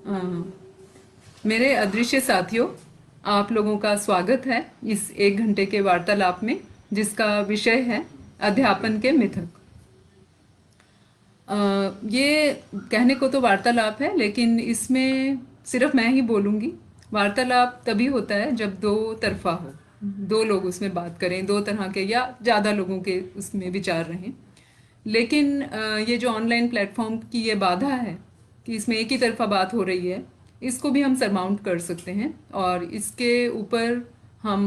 अ, मेरे अदृश्य साथियों, आप लोगों का स्वागत है इस 1 घंटे के वार्तालाप में, जिसका विषय है अध्यापन के मिथक। ये कहने को तो वार्तालाप है, लेकिन इसमें सिर्फ मैं ही बोलूँगी। वार्तालाप तभी होता है जब दो तरफा हो, दो लोग उसमें बात करें, दो तरह के या ज़्यादा लोगों के उसमें विचार रहें। लेकिन ये जो ऑनलाइन प्लेटफॉर्म की ये बाधा है कि इसमें एक ही तरफा बात हो रही है, इसको भी हम सरमाउंट कर सकते हैं और इसके ऊपर हम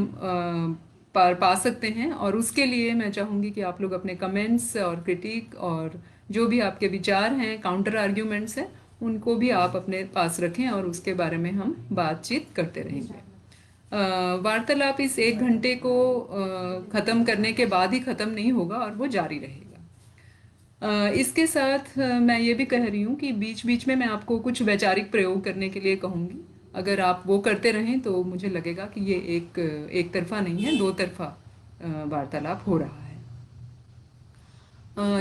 पार पा सकते हैं। और उसके लिए मैं चाहूँगी कि आप लोग अपने कमेंट्स और क्रिटिक और जो भी आपके विचार हैं, काउंटर आर्ग्यूमेंट्स हैं, उनको भी आप अपने पास रखें और उसके बारे में हम बातचीत करते रहेंगे। वार्तालाप इस 1 घंटे को ख़त्म करने के बाद ही ख़त्म नहीं होगा और वो जारी रहेगा। इसके साथ मैं ये भी कह रही हूँ कि बीच बीच में मैं आपको कुछ वैचारिक प्रयोग करने के लिए कहूँगी। अगर आप वो करते रहें तो मुझे लगेगा कि ये एक तरफा नहीं है, दो तरफा वार्तालाप हो रहा है।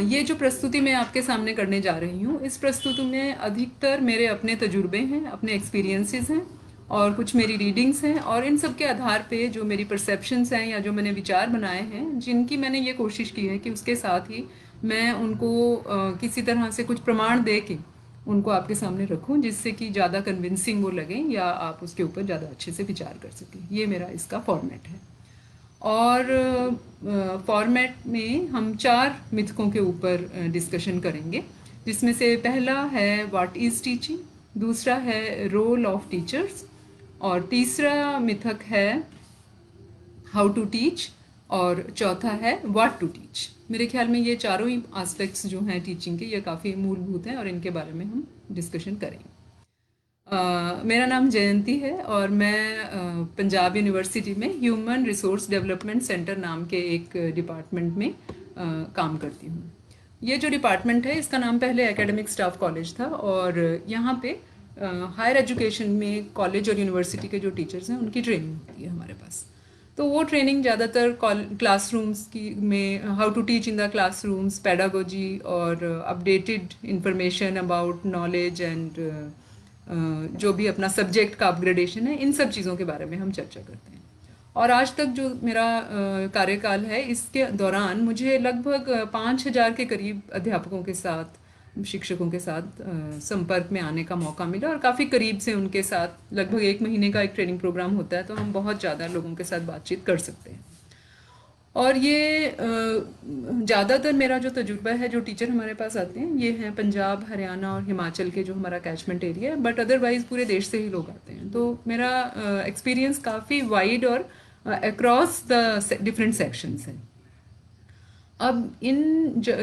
ये जो प्रस्तुति मैं आपके सामने करने जा रही हूँ, इस प्रस्तुति में अधिकतर मेरे अपने तजुर्बे हैं, अपने एक्सपीरियंसेस हैं और कुछ मेरी रीडिंग्स हैं, और इन सब के आधार पे जो मेरी परसेप्शंस हैं या जो मैंने विचार बनाए हैं, जिनकी मैंने ये कोशिश की है कि उसके साथ ही मैं उनको किसी तरह से कुछ प्रमाण दे के उनको आपके सामने रखूं, जिससे कि ज़्यादा कन्विंसिंग वो लगें या आप उसके ऊपर ज़्यादा अच्छे से विचार कर सकें। ये मेरा इसका फॉर्मेट है। और फॉर्मेट में हम 4 मिथकों के ऊपर डिस्कशन करेंगे, जिसमें से पहला है व्हाट इज़ टीचिंग, दूसरा है रोल ऑफ टीचर्स, और तीसरा मिथक है हाउ टू टीच, और चौथा है व्हाट टू टीच। मेरे ख्याल में ये चारों ही एस्पेक्ट्स जो हैं टीचिंग के, ये काफ़ी मूलभूत हैं और इनके बारे में हम डिस्कशन करेंगे। मेरा नाम जयंती है और मैं पंजाब यूनिवर्सिटी में ह्यूमन रिसोर्स डेवलपमेंट सेंटर नाम के एक डिपार्टमेंट में काम करती हूँ। ये जो डिपार्टमेंट है, इसका नाम पहले एकेडमिक स्टाफ कॉलेज था, और यहाँ पे हायर एजुकेशन में कॉलेज और यूनिवर्सिटी के जो टीचर्स हैं उनकी ट्रेनिंग होती है हमारे पास। तो वो ट्रेनिंग ज़्यादातर क्लासरूम्स की में, how to teach in the classrooms, pedagogy और updated information about knowledge and जो भी अपना सब्जेक्ट का अपग्रेडेशन है, इन सब चीज़ों के बारे में हम चर्चा करते हैं। और आज तक जो मेरा कार्यकाल है, इसके दौरान मुझे लगभग 5,000 के करीब अध्यापकों के साथ, शिक्षकों के साथ संपर्क में आने का मौका मिला, और काफ़ी करीब से उनके साथ लगभग 1 महीने का एक ट्रेनिंग प्रोग्राम होता है, तो हम बहुत ज़्यादा लोगों के साथ बातचीत कर सकते हैं। और ये ज़्यादातर मेरा जो तजुर्बा है, जो टीचर हमारे पास आते हैं, ये हैं पंजाब, हरियाणा और हिमाचल के जो हमारा कैचमेंट एरिया है, बट अदरवाइज़ पूरे देश से ही लोग आते हैं। तो मेरा एक्सपीरियंस काफ़ी वाइड और अक्रॉस द डिफरेंट सेक्शंस है। अब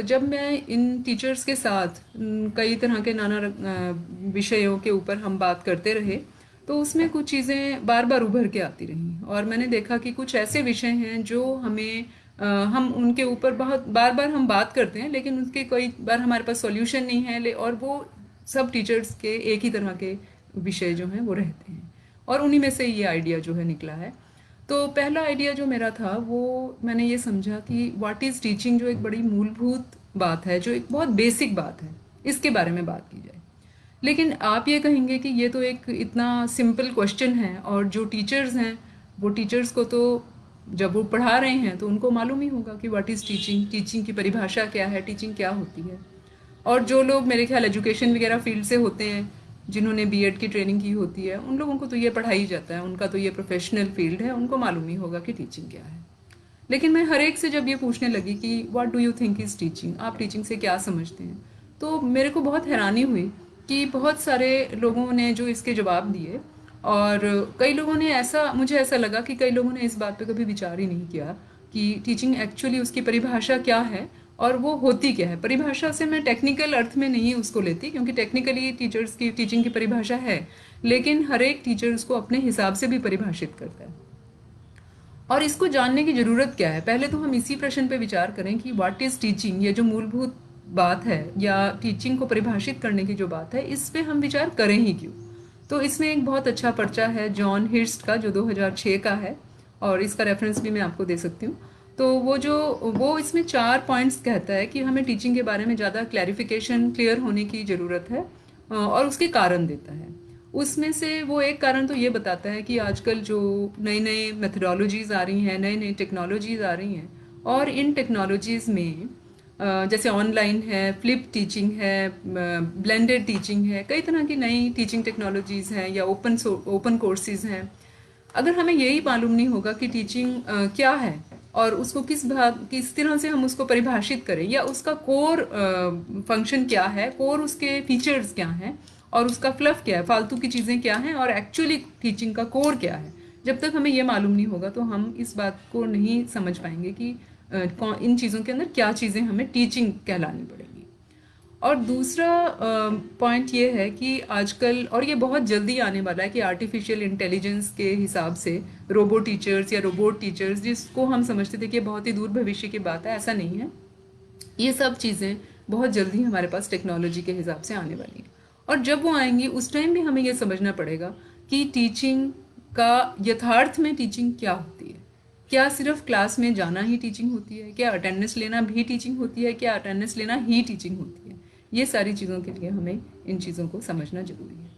जब मैं इन टीचर्स के साथ कई तरह के नाना विषयों के ऊपर हम बात करते रहे, तो उसमें कुछ चीज़ें बार बार उभर के आती रहीं, और मैंने देखा कि कुछ ऐसे विषय हैं जो हमें हम उनके ऊपर बहुत बार बार हम बात करते हैं, लेकिन उसके कई बार हमारे पास सॉल्यूशन नहीं है, और वो सब टीचर्स के एक ही तरह के विषय जो हैं वो रहते हैं, और उन्हीं में से ये आइडिया जो है निकला है। तो पहला आइडिया जो मेरा था, वो मैंने ये समझा कि व्हाट इज़ टीचिंग, जो एक बड़ी मूलभूत बात है, जो एक बहुत बेसिक बात है, इसके बारे में बात की जाए। लेकिन आप ये कहेंगे कि ये तो एक इतना सिंपल क्वेश्चन है, और जो टीचर्स हैं, वो टीचर्स को तो जब वो पढ़ा रहे हैं तो उनको मालूम ही होगा कि व्हाट इज़ टीचिंग, टीचिंग की परिभाषा क्या है, टीचिंग क्या होती है। और जो लोग मेरे ख्याल एजुकेशन वगैरह फील्ड से होते हैं, जिन्होंने बीएड की ट्रेनिंग की होती है, उन लोगों को तो ये पढ़ाई जाता है, उनका तो ये प्रोफेशनल फील्ड है, उनको मालूम ही होगा कि टीचिंग क्या है। लेकिन मैं हर एक से जब ये पूछने लगी कि what do you think is teaching, आप टीचिंग से क्या समझते हैं, तो मेरे को बहुत हैरानी हुई कि बहुत सारे लोगों ने जो इसके जवाब दिए, और कई लोगों ने ऐसा, मुझे ऐसा लगा कि कई लोगों ने इस बात पे कभी विचार ही नहीं किया कि टीचिंग एक्चुअली उसकी परिभाषा क्या है और वो होती क्या है। परिभाषा से मैं टेक्निकल अर्थ में नहीं उसको लेती, क्योंकि टेक्निकली टीचर्स की टीचिंग की परिभाषा है, लेकिन हर एक टीचर उसको अपने हिसाब से भी परिभाषित करता है। और इसको जानने की ज़रूरत क्या है, पहले तो हम इसी प्रश्न पे विचार करें कि व्हाट इज़ टीचिंग, ये जो मूलभूत बात है या टीचिंग को परिभाषित करने की जो बात है, इस पे हम विचार करें ही क्यों। तो इसमें एक बहुत अच्छा पर्चा है जॉन हिर्स्ट का, जो 2006 का है, और इसका रेफरेंस भी मैं आपको दे सकती हूँ। तो वो इसमें 4 पॉइंट्स कहता है कि हमें टीचिंग के बारे में ज़्यादा क्लैरिफिकेशन, क्लियर होने की ज़रूरत है, और उसके कारण देता है। उसमें से वो एक कारण तो ये बताता है कि आजकल जो नई नई मेथडोलॉजीज़ आ रही हैं, नई नई टेक्नोलॉजीज़ आ रही हैं, और इन टेक्नोलॉजीज़ में जैसे ऑनलाइन है, फ्लिप टीचिंग है, ब्लेंडेड टीचिंग है, कई तरह की नई टीचिंग टेक्नोलॉजीज़ हैं या ओपन कोर्सेज हैं। अगर हमें यही मालूम नहीं होगा कि टीचिंग क्या है और उसको किस तरह से हम उसको परिभाषित करें, या उसका कोर फंक्शन क्या है, कोर उसके फीचर्स क्या हैं, और उसका फ्लफ क्या है, फालतू की चीज़ें क्या हैं, और एक्चुअली टीचिंग का कोर क्या है, जब तक हमें ये मालूम नहीं होगा तो हम इस बात को नहीं समझ पाएंगे कि इन चीज़ों के अंदर क्या चीज़ें हमें टीचिंग कहलानी पड़ेंगी। और दूसरा पॉइंट ये है कि आजकल, और ये बहुत जल्दी आने वाला है, कि आर्टिफिशियल इंटेलिजेंस के हिसाब से रोबो टीचर्स या रोबोट टीचर्स, जिसको हम समझते थे कि बहुत ही दूर भविष्य की बात है, ऐसा नहीं है। ये सब चीज़ें बहुत जल्दी हमारे पास टेक्नोलॉजी के हिसाब से आने वाली हैं। और जब वो आएंगी उस टाइम भी हमें ये समझना पड़ेगा कि टीचिंग का यथार्थ में टीचिंग क्या होती है। क्या सिर्फ क्लास में जाना ही टीचिंग होती है? क्या अटेंडेंस लेना भी टीचिंग होती है? क्या अटेंडेंस लेना ही टीचिंग होती है? ये सारी चीज़ों के लिए हमें इन चीज़ों को समझना जरूरी है।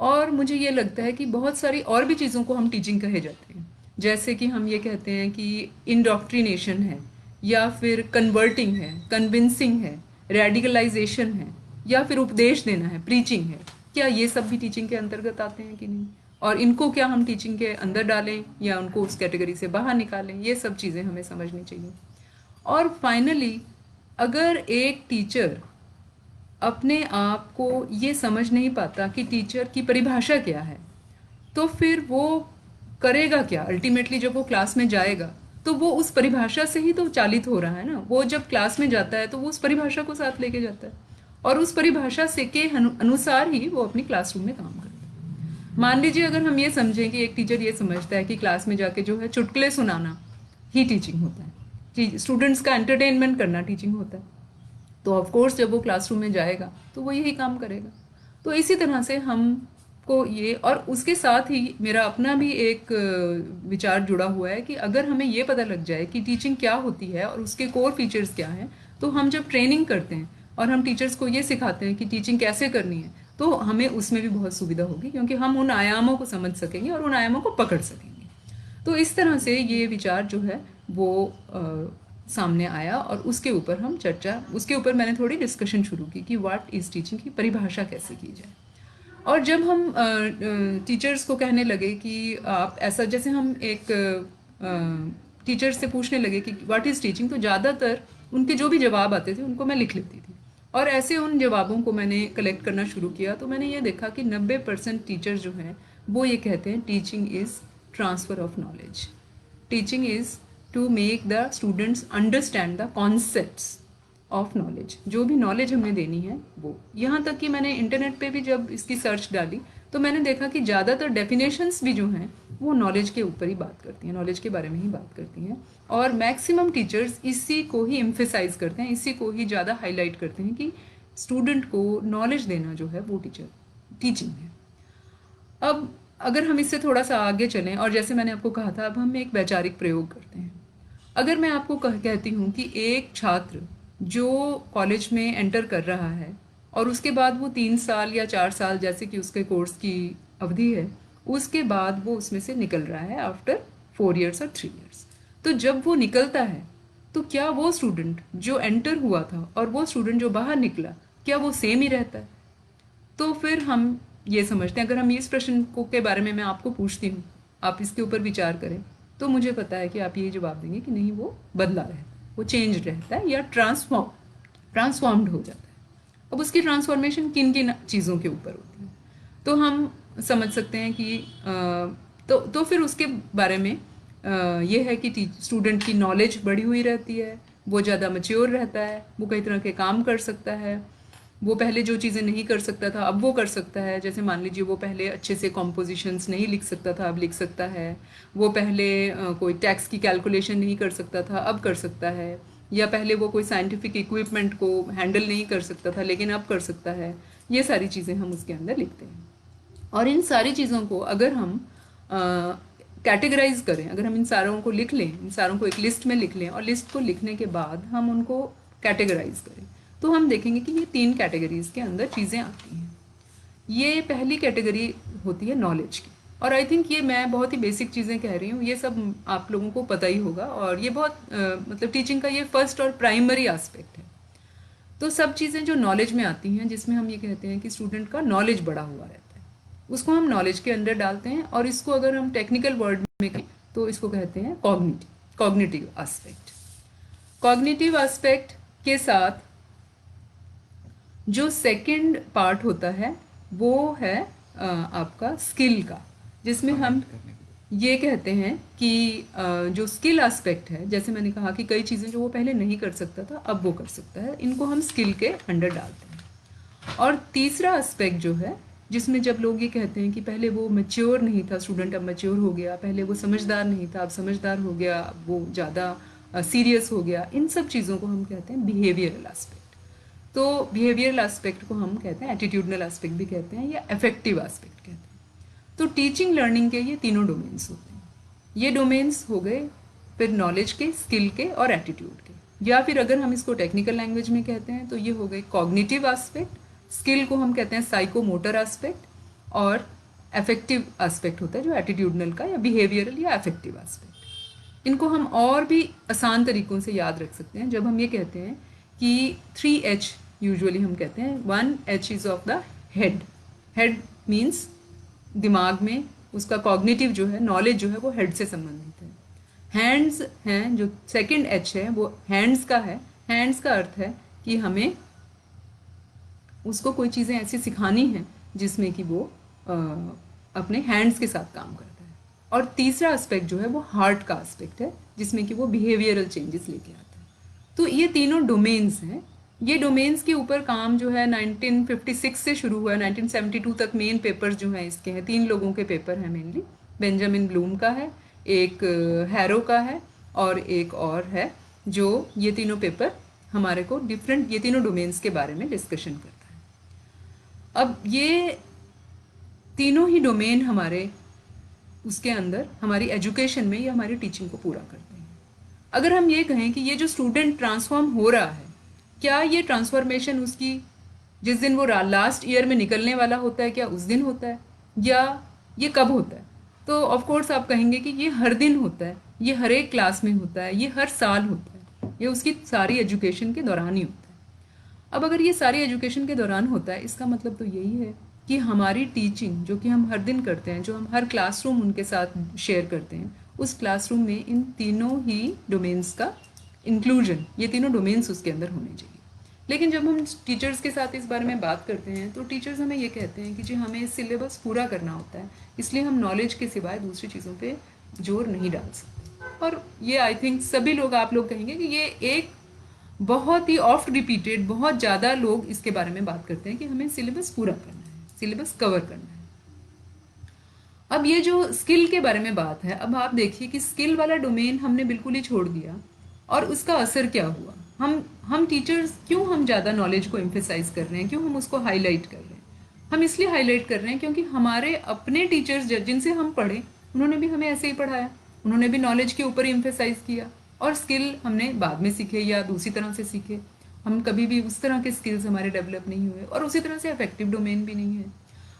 और मुझे ये लगता है कि बहुत सारी और भी चीज़ों को हम टीचिंग कहे जाते हैं, जैसे कि हम ये कहते हैं कि इंडोक्ट्रिनेशन है, या फिर कन्वर्टिंग है, कन्विंसिंग है, रेडिकलाइजेशन है, या फिर उपदेश देना है, प्रीचिंग है। क्या ये सब भी टीचिंग के अंतर्गत आते हैं कि नहीं? और इनको क्या हम टीचिंग के अंदर डालें या उनको उस कैटेगरी से बाहर निकालें, ये सब चीज़ें हमें समझनी चाहिए। और फाइनली, अगर एक टीचर अपने आप को ये समझ नहीं पाता कि टीचर की परिभाषा क्या है, तो फिर वो करेगा क्या? अल्टीमेटली जब वो क्लास में जाएगा तो वो उस परिभाषा से ही तो चालित हो रहा है ना। वो जब क्लास में जाता है तो वो उस परिभाषा को साथ लेके जाता है, और उस परिभाषा से के अनुसार ही वो अपनी क्लासरूम में काम करता है। मान लीजिए अगर हम ये समझें कि एक टीचर ये समझता है कि क्लास में जाके जो है चुटकुले सुनाना ही टीचिंग होता है, स्टूडेंट्स का एंटरटेनमेंट करना टीचिंग होता है, तो ऑफ कोर्स जब वो क्लासरूम में जाएगा तो वो यही काम करेगा। तो इसी तरह से हमको ये, और उसके साथ ही मेरा अपना भी एक विचार जुड़ा हुआ है कि अगर हमें ये पता लग जाए कि टीचिंग क्या होती है और उसके कोर फीचर्स क्या हैं, तो हम जब ट्रेनिंग करते हैं और हम टीचर्स को ये सिखाते हैं कि टीचिंग कैसे करनी है, तो हमें उसमें भी बहुत सुविधा होगी, क्योंकि हम उन आयामों को समझ सकेंगे और उन आयामों को पकड़ सकेंगे। तो इस तरह से ये विचार जो है वो सामने आया, और उसके ऊपर मैंने थोड़ी डिस्कशन शुरू की कि व्हाट इज़ टीचिंग की परिभाषा कैसे की जाए। और जब हम टीचर्स को कहने लगे कि आप ऐसा, जैसे हम एक टीचर से पूछने लगे कि व्हाट इज़ टीचिंग, तो ज़्यादातर उनके जो भी जवाब आते थे उनको मैं लिख लेती थी, और ऐसे उन जवाबों को मैंने कलेक्ट करना शुरू किया। तो मैंने ये देखा कि 90% टीचर्स जो हैं वो ये कहते हैं teaching is transfer of knowledge. Teaching is to make the students understand the concepts of knowledge. जो भी नॉलेज हमें देनी है वो, यहाँ तक कि मैंने इंटरनेट पे भी जब इसकी सर्च डाली तो मैंने देखा कि ज़्यादातर डेफिनेशंस भी जो हैं वो नॉलेज के ऊपर ही बात करती हैं, नॉलेज के बारे में ही बात करती हैं। और मैक्सिमम टीचर्स इसी को ही एम्फेसाइज करते हैं, इसी को ही ज़्यादा हाईलाइट करते हैं कि स्टूडेंट को नॉलेज देना जो है वो टीचिंग है। अब अगर हम इससे थोड़ा सा आगे चलें, और जैसे मैंने आपको कहा था, अब हम एक वैचारिक प्रयोग करते हैं। अगर मैं आपको कहती हूँ कि एक छात्र जो कॉलेज में एंटर कर रहा है और उसके बाद वो 3 साल या 4 साल, जैसे कि उसके कोर्स की अवधि है, उसके बाद वो उसमें से निकल रहा है आफ्टर 4 years और 3 years, तो जब वो निकलता है तो क्या वो स्टूडेंट जो एंटर हुआ था और वो स्टूडेंट जो बाहर निकला, क्या वो सेम ही रहता है? तो फिर हम ये समझते हैं, अगर हम इस प्रश्न को के बारे में मैं आपको पूछती हूँ, आप इसके ऊपर विचार करें, तो मुझे पता है कि आप ये जवाब देंगे कि नहीं, वो बदला रहता है, वो चेंज रहता है, या ट्रांसफॉर्म्ड हो जाता है। अब उसकी ट्रांसफॉर्मेशन किन किन चीज़ों के ऊपर होती है, तो हम समझ सकते हैं कि तो फिर उसके बारे में ये है कि स्टूडेंट की नॉलेज बढ़ी हुई रहती है, वो ज़्यादा मैच्योर रहता है, वो कई तरह के काम कर सकता है, वो पहले जो चीज़ें नहीं कर सकता था अब वो कर सकता है। जैसे मान लीजिए वो पहले अच्छे से कॉम्पोजिशंस नहीं लिख सकता था, अब लिख सकता है। वो पहले कोई टैक्स की कैलकुलेशन नहीं कर सकता था, अब कर सकता है। या पहले वो कोई साइंटिफिक इक्विपमेंट को हैंडल नहीं कर सकता था, लेकिन अब कर सकता है। ये सारी चीज़ें हम उसके अंदर लिखते हैं। और इन सारी चीज़ों को अगर हम कैटेगराइज करें, अगर हम इन सारों को लिख लें, इन सारों को एक लिस्ट में लिख लें, और लिस्ट को लिखने के बाद हम उनको कैटेगराइज करें, तो हम देखेंगे कि ये 3 कैटेगरीज के अंदर चीज़ें आती हैं। ये पहली कैटेगरी होती है नॉलेज की। और आई थिंक ये मैं बहुत ही बेसिक चीज़ें कह रही हूँ, ये सब आप लोगों को पता ही होगा, और ये बहुत मतलब टीचिंग का ये फर्स्ट और प्राइमरी एस्पेक्ट है। तो सब चीज़ें जो नॉलेज में आती हैं, जिसमें हम ये कहते हैं कि स्टूडेंट का नॉलेज बढ़ा हुआ रहता है, उसको हम नॉलेज के अंदर डालते हैं। और इसको अगर हम टेक्निकल वर्ड में कहें तो इसको कहते हैं कॉग्निटिव एस्पेक्ट। कॉग्निटिव एस्पेक्ट के साथ जो सेकंड पार्ट होता है वो है आपका स्किल का, जिसमें हम ये कहते हैं कि जो स्किल एस्पेक्ट है, जैसे मैंने कहा कि कई चीज़ें जो वो पहले नहीं कर सकता था अब वो कर सकता है, इनको हम स्किल के अंडर डालते हैं। और तीसरा एस्पेक्ट जो है, जिसमें जब लोग ये कहते हैं कि पहले वो मैच्योर नहीं था स्टूडेंट, अब मैच्योर हो गया, पहले वो समझदार नहीं था अब समझदार हो गया, अब वो ज़्यादा सीरियस हो गया, इन सब चीज़ों को हम कहते हैं बिहेवियरल एस्पेक्ट। तो बिहेवियरल एस्पेक्ट को हम कहते हैं एटीट्यूडनल एस्पेक्ट भी कहते हैं या अफेक्टिव एस्पेक्ट कहते हैं। तो टीचिंग लर्निंग के ये तीनों डोमेन्स होते हैं। ये डोमेन्स हो गए फिर नॉलेज के, स्किल के और एटीट्यूड के। या फिर अगर हम इसको टेक्निकल लैंग्वेज में कहते हैं तो ये हो गए कॉग्निटिव एस्पेक्ट, स्किल को हम कहते हैं साइकोमोटर एस्पेक्ट, और अफेक्टिव एस्पेक्ट होता है जो एटीट्यूडनल का या बिहेवियरल या अफेक्टिव एस्पेक्ट। इनको हम और भी आसान तरीकों से याद रख सकते हैं जब हम ये कहते हैं कि 3H यूजुअली हम कहते हैं। 1H is of the head. Head means दिमाग में, उसका कॉग्निटिव जो है, नॉलेज जो है वो हेड से संबंधित है। हैंड्स हैं, जो सेकंड H है वो हैंड्स का है। हैंड्स का अर्थ है कि हमें उसको कोई चीज़ें ऐसी सिखानी है जिसमें कि वो अपने हैंड्स के साथ काम करता है। और तीसरा एस्पेक्ट जो है वो हार्ट का एस्पेक्ट है, जिसमें कि वो बिहेवियरल चेंजेस लेके आता है। तो ये तीनों डोमेन्स हैं। ये डोमेन्स के ऊपर काम जो है 1956 से शुरू हुआ है, 1972 तक मेन पेपर्स जो हैं इसके हैं। 3 लोगों के पेपर हैं मेनली। बेंजामिन ब्लूम का है, एक हैरो का है, और एक और है, जो ये तीनों पेपर हमारे को ये तीनों डोमेन्स के बारे में डिस्कशन करता है। अब ये तीनों ही डोमेन हमारे उसके अंदर हमारी एजुकेशन में या हमारी टीचिंग को पूरा करते हैं। अगर हम ये कहें कि ये जो स्टूडेंट ट्रांसफॉर्म हो रहा है, क्या ये ट्रांसफॉर्मेशन उसकी जिस दिन वो लास्ट ईयर में निकलने वाला होता है क्या उस दिन होता है, या ये कब होता है? तो ऑफ कोर्स आप कहेंगे कि ये हर दिन होता है, ये हर एक क्लास में होता है, ये हर साल होता है, ये उसकी सारी एजुकेशन के दौरान ही होता है। अब अगर ये सारी एजुकेशन के दौरान होता है, इसका मतलब तो यही है कि हमारी टीचिंग जो कि हम हर दिन करते हैं, जो हम हर क्लासरूम उनके साथ शेयर करते हैं, उस क्लासरूम में इन तीनों ही डोमेन्स का इंक्लूजन, ये तीनों डोमेन्स उसके अंदर होने चाहिए। लेकिन जब हम टीचर्स के साथ इस बारे में बात करते हैं तो टीचर्स हमें ये कहते हैं कि जी हमें सिलेबस पूरा करना होता है, इसलिए हम नॉलेज के सिवाय दूसरी चीज़ों पे जोर नहीं डाल सकते। और ये आई थिंक सभी लोग, आप लोग कहेंगे कि ये एक बहुत ही ऑफ्ट रिपीटेड, बहुत ज़्यादा लोग इसके बारे में बात करते हैं कि हमें सिलेबस पूरा करना है, सिलेबस कवर करना है। अब ये जो स्किल के बारे में बात है, अब आप देखिए कि स्किल वाला डोमेन हमने बिल्कुल ही छोड़ दिया, और उसका असर क्या हुआ। हम टीचर्स क्यों हम ज़्यादा नॉलेज को एम्फेसाइज कर रहे हैं, क्यों हम उसको हाईलाइट कर रहे हैं? हम इसलिए हाईलाइट कर रहे हैं क्योंकि हमारे अपने टीचर्स जिनसे हम पढ़े, उन्होंने भी हमें ऐसे ही पढ़ाया, उन्होंने भी नॉलेज के ऊपर ही एम्फेसाइज किया, और स्किल हमने बाद में सीखे या दूसरी तरह से सीखे। हम कभी भी उस तरह के स्किल्स हमारे डेवलप नहीं हुए, और उसी तरह से अफेक्टिव डोमेन भी नहीं है।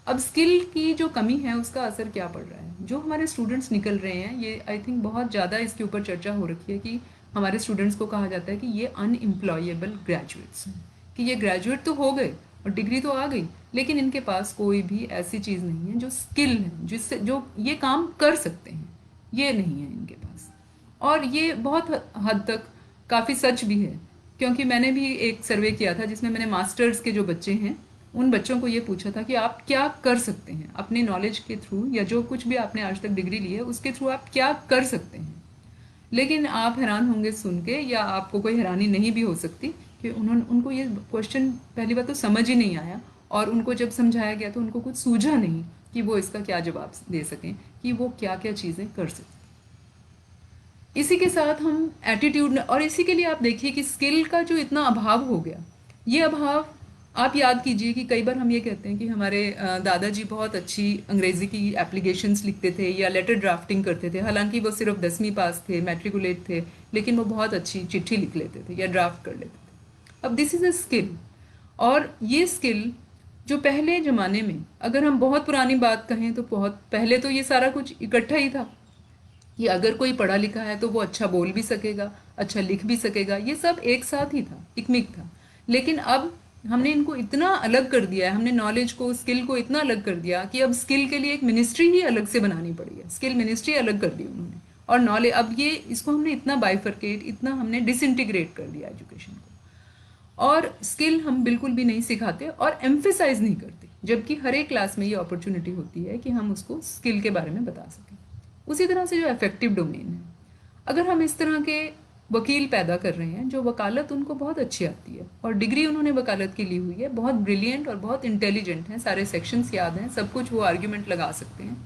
अब स्किल की जो कमी है उसका असर क्या पड़ रहा है? जो हमारे स्टूडेंट्स निकल रहे हैं, ये आई थिंक बहुत ज़्यादा इसके ऊपर चर्चा हो रखी है कि हमारे स्टूडेंट्स को कहा जाता है कि ये अनएम्प्लॉयबल ग्रेजुएट्स हैं, कि ये ग्रेजुएट तो हो गए और डिग्री तो आ गई, लेकिन इनके पास कोई भी ऐसी चीज़ नहीं है जो स्किल है, जिससे जो ये काम कर सकते हैं, ये नहीं है इनके पास। और ये बहुत हद तक काफ़ी सच भी है, क्योंकि मैंने भी एक सर्वे किया था जिसमें मैंने मास्टर्स के जो बच्चे हैं उन बच्चों को ये पूछा था कि आप क्या कर सकते हैं अपने नॉलेज के थ्रू, या जो कुछ भी आपने आज तक डिग्री ली है उसके थ्रू आप क्या कर सकते हैं। लेकिन आप हैरान होंगे सुन के, या आपको कोई हैरानी नहीं भी हो सकती, कि उनको ये क्वेश्चन पहली बार तो समझ ही नहीं आया, और उनको जब समझाया गया तो उनको कुछ सूझा नहीं कि वो इसका क्या जवाब दे सकें, कि वो क्या क्या चीज़ें कर सकते। इसी के साथ हम एटीट्यूड, और इसी के लिए आप देखिए कि स्किल का जो इतना अभाव हो गया, ये अभाव आप याद कीजिए कि कई बार हम ये कहते हैं कि हमारे दादाजी बहुत अच्छी अंग्रेज़ी की एप्लीकेशंस लिखते थे या लेटर ड्राफ्टिंग करते थे, हालांकि वो सिर्फ 10वीं पास थे, मैट्रिकुलेट थे, लेकिन वो बहुत अच्छी चिट्ठी लिख लेते थे या ड्राफ्ट कर लेते थे। अब दिस इज़ अ स्किल, और ये स्किल जो पहले ज़माने में, अगर हम बहुत पुरानी बात कहें तो बहुत पहले तो ये सारा कुछ इकट्ठा ही था कि अगर कोई पढ़ा लिखा है तो वो अच्छा बोल भी सकेगा, अच्छा लिख भी सकेगा, ये सब एक साथ ही था, इकमिक था। लेकिन अब हमने इनको इतना अलग कर दिया है, हमने नॉलेज को, स्किल को इतना अलग कर दिया कि अब स्किल के लिए एक मिनिस्ट्री ही अलग से बनानी पड़ी है, स्किल मिनिस्ट्री अलग कर दी उन्होंने। और नॉलेज, अब ये इसको हमने इतना बाइफरकेट, इतना हमने डिसइंटीग्रेट कर दिया एजुकेशन को, और स्किल हम बिल्कुल भी नहीं सिखाते और एम्फेसाइज नहीं करते, जबकि हर एक क्लास में ये अपॉर्चुनिटी होती है कि हम उसको स्किल के बारे में बता सकें। उसी तरह से जो इफेक्टिव डोमेन है, अगर हम इस तरह के वकील पैदा कर रहे हैं जो वकालत उनको बहुत अच्छी आती है और डिग्री उन्होंने वकालत की ली हुई है, बहुत ब्रिलियंट और बहुत इंटेलिजेंट हैं, सारे सेक्शंस याद हैं, सब कुछ वो आर्ग्यूमेंट लगा सकते हैं,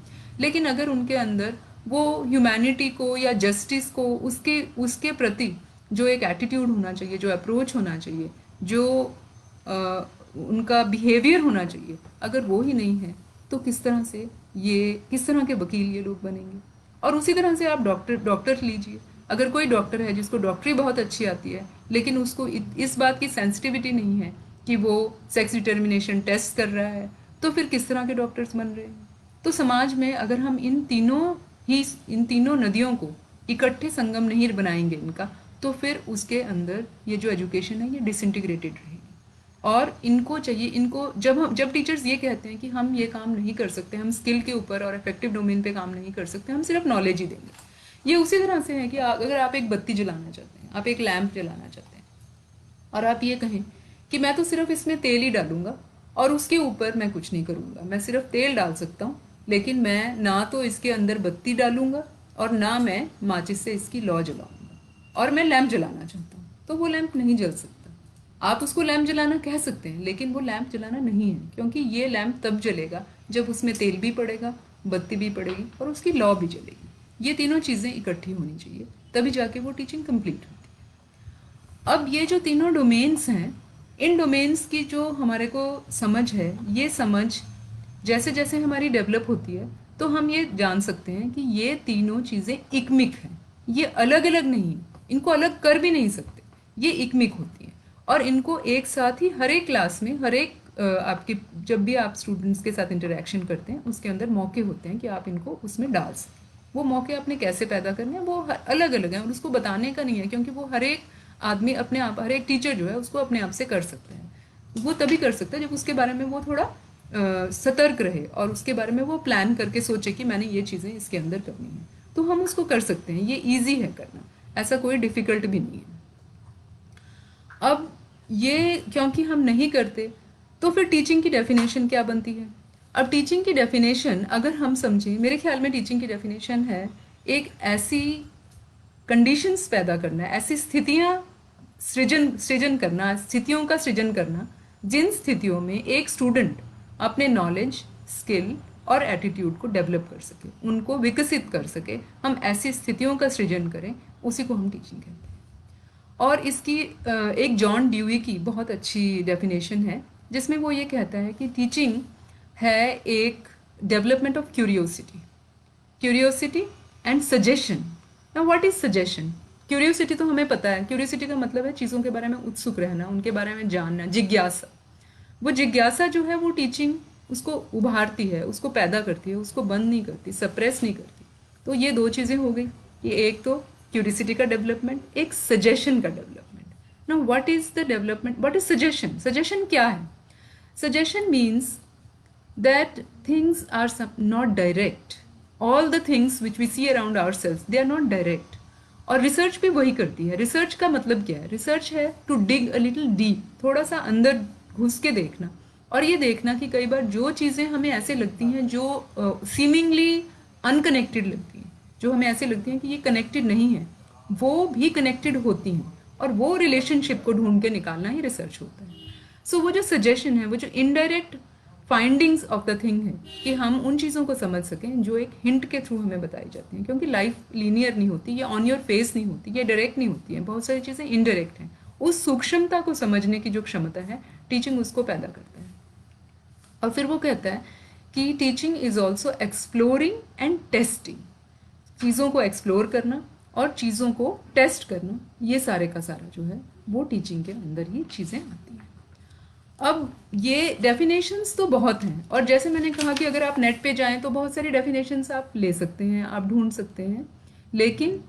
लेकिन अगर उनके अंदर वो ह्यूमैनिटी को या जस्टिस को, उसके उसके प्रति जो एक एटीट्यूड होना चाहिए, जो अप्रोच होना चाहिए, जो उनका बिहेवियर होना चाहिए, अगर वो ही नहीं है तो किस तरह के वकील ये लोग बनेंगे। और उसी तरह से आप डॉक्टर लीजिए, अगर कोई डॉक्टर है जिसको डॉक्टरी बहुत अच्छी आती है लेकिन उसको इस बात की सेंसिटिविटी नहीं है कि वो सेक्स डिटर्मिनेशन टेस्ट कर रहा है, तो फिर किस तरह के डॉक्टर्स बन रहे हैं। तो समाज में अगर हम इन तीनों नदियों को इकट्ठे संगम नहीं बनाएंगे इनका, तो फिर उसके अंदर ये जो एजुकेशन है ये डिसइंटीग्रेटेड रहेगी। और इनको चाहिए, इनको जब टीचर्स ये कहते हैं कि हम ये काम नहीं कर सकते, हम स्किल के ऊपर और इफेक्टिव डोमेन पे काम नहीं कर सकते, हम सिर्फ नॉलेज ही देंगे, ये उसी तरह से है कि अगर आप एक बत्ती जलाना चाहते हैं, आप एक लैंप जलाना चाहते हैं, और आप ये कहें कि मैं तो सिर्फ इसमें तेल ही डालूंगा और उसके ऊपर मैं कुछ नहीं करूंगा, मैं सिर्फ तेल डाल सकता हूँ, लेकिन मैं ना तो इसके अंदर बत्ती डालूंगा और ना मैं माचिस से इसकी लौ जलाऊंगा, और मैं लैंप जलाना चाहता हूँ, तो वो लैंप नहीं जल सकता। आप उसको लैंप जलाना कह सकते हैं, लेकिन वो लैंप जलाना नहीं है, क्योंकि ये लैंप तब जलेगा जब उसमें तेल भी पड़ेगा, बत्ती भी पड़ेगी और उसकी लौ भी जलेगी। ये तीनों चीज़ें इकट्ठी होनी चाहिए, तभी जाके वो टीचिंग कंप्लीट होती है। अब ये जो तीनों डोमेन्स हैं, इन डोमेन्स की जो हमारे को समझ है, ये समझ जैसे जैसे हमारी डेवलप होती है तो हम ये जान सकते हैं कि ये तीनों चीज़ें इकमिक हैं, ये अलग अलग नहीं, इनको अलग कर भी नहीं सकते, ये इकमिक होती हैं। और इनको एक साथ ही हर एक क्लास में, हर एक आपके जब भी आप स्टूडेंट्स के साथ इंटरेक्शन करते हैं उसके अंदर मौके होते हैं कि आप इनको उसमें डाल सकें। वो मौके आपने कैसे पैदा करने हैं वो अलग अलग हैं, और उसको बताने का नहीं है, क्योंकि वो हर एक आदमी अपने आप, हर एक टीचर जो है उसको अपने आप से कर सकते हैं। वो तभी कर सकता है जब उसके बारे में वो थोड़ा सतर्क रहे और उसके बारे में वो प्लान करके सोचे कि मैंने ये चीज़ें इसके अंदर करनी है, तो हम उसको कर सकते हैं, ये ईजी है करना, ऐसा कोई डिफ़िकल्ट भी नहीं है। अब ये क्योंकि हम नहीं करते, तो फिर टीचिंग की डेफिनेशन क्या बनती है। अब टीचिंग की डेफिनेशन अगर हम समझें, मेरे ख्याल में टीचिंग की डेफिनेशन है एक ऐसी कंडीशंस पैदा करना, ऐसी स्थितियाँ सृजन करना, स्थितियों का सृजन करना जिन स्थितियों में एक स्टूडेंट अपने नॉलेज, स्किल और एटीट्यूड को डेवलप कर सके, उनको विकसित कर सके। हम ऐसी स्थितियों का सृजन करें, उसी को हम टीचिंग कहते हैं। और इसकी एक जॉन ड्यूई की बहुत अच्छी डेफिनेशन है जिसमें वो ये कहता है कि टीचिंग है एक development of curiosity and suggestion. Now what is suggestion? Curiosity तो हमें पता है, क्यूरियोसिटी का मतलब है चीज़ों के बारे में उत्सुक रहना, उनके बारे में जानना, जिज्ञासा। वो जिज्ञासा जो है वो टीचिंग उसको उभारती है, उसको पैदा करती है, उसको बंद नहीं करती, सप्रेस नहीं करती। तो ये दो चीज़ें हो गई, ये एक तो क्यूरियोसिटी का डेवलपमेंट, एक सजेशन का development. Now what is the development, what is suggestion? Suggestion क्या है? Suggestion means that things are not direct. All the things which we see around ourselves, they are not direct. और research भी वही करती है। Research का मतलब क्या है? रिसर्च है to dig a little deep, थोड़ा सा अंदर घुस के देखना, और ये देखना कि कई बार जो चीज़ें हमें ऐसे लगती हैं जो सीमिंगली अनकनेक्टेड लगती हैं, जो हमें ऐसे लगती हैं कि ये कनेक्टेड नहीं है, वो भी कनेक्टेड होती हैं, और वो रिलेशनशिप को ढूंढ के निकालना ही रिसर्च होता है। सो वो जो सजेशन है, वो जो indirect findings of the thing है कि हम उन चीज़ों को समझ सकें जो एक हिंट के थ्रू हमें बताई जाती हैं, क्योंकि लाइफ लीनियर नहीं होती, ये ऑन योर फेस नहीं होती, ये डायरेक्ट नहीं होती है, बहुत सारी चीज़ें इनडायरेक्ट हैं। उस सूक्ष्मता को समझने की जो क्षमता है, टीचिंग उसको पैदा करता है। और फिर वो कहता है कि teaching is also exploring and testing, चीज़ों को एक्सप्लोर करना और चीज़ों को टेस्ट करना, ये सारे का सारा जो है वो टीचिंग के अंदर ही चीज़ें आती हैं। अब ये डेफिनेशंस तो बहुत हैं, और जैसे मैंने कहा कि अगर आप नेट पे जाएं तो बहुत सारी डेफिनेशंस आप ले सकते हैं, आप ढूंढ सकते हैं, लेकिन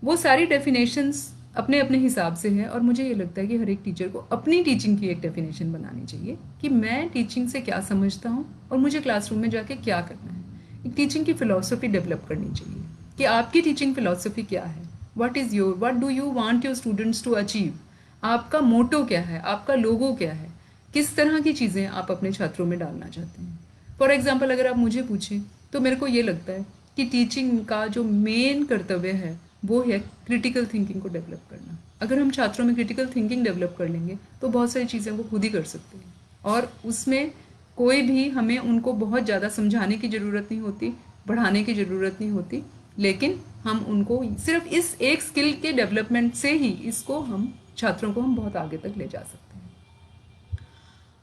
वो सारी डेफिनेशंस अपने अपने हिसाब से है। और मुझे ये लगता है कि हर एक टीचर को अपनी टीचिंग की एक डेफिनेशन बनानी चाहिए कि मैं टीचिंग से क्या समझता हूँ और मुझे क्लासरूम में जाके क्या करना है। एक टीचिंग की फ़िलॉसफी डेवलप करनी चाहिए कि आपकी टीचिंग फ़िलॉसफी क्या है, what do you want your students to achieve, आपका मोटो क्या है, आपका लोगो क्या है, किस तरह की चीज़ें आप अपने छात्रों में डालना चाहते हैं। फॉर एग्जाम्पल अगर आप मुझे पूछें तो मेरे को ये लगता है कि टीचिंग का जो मेन कर्तव्य है वो है क्रिटिकल थिंकिंग को डेवलप करना। अगर हम छात्रों में क्रिटिकल थिंकिंग डेवलप कर लेंगे तो बहुत सारी चीज़ें वो खुद ही कर सकते हैं, और उसमें कोई भी हमें उनको बहुत ज़्यादा समझाने की ज़रूरत नहीं होती, बढ़ाने की ज़रूरत नहीं होती, लेकिन हम उनको सिर्फ इस एक स्किल के डेवलपमेंट से ही इसको हम छात्रों को हम बहुत आगे तक ले जा सकते हैं।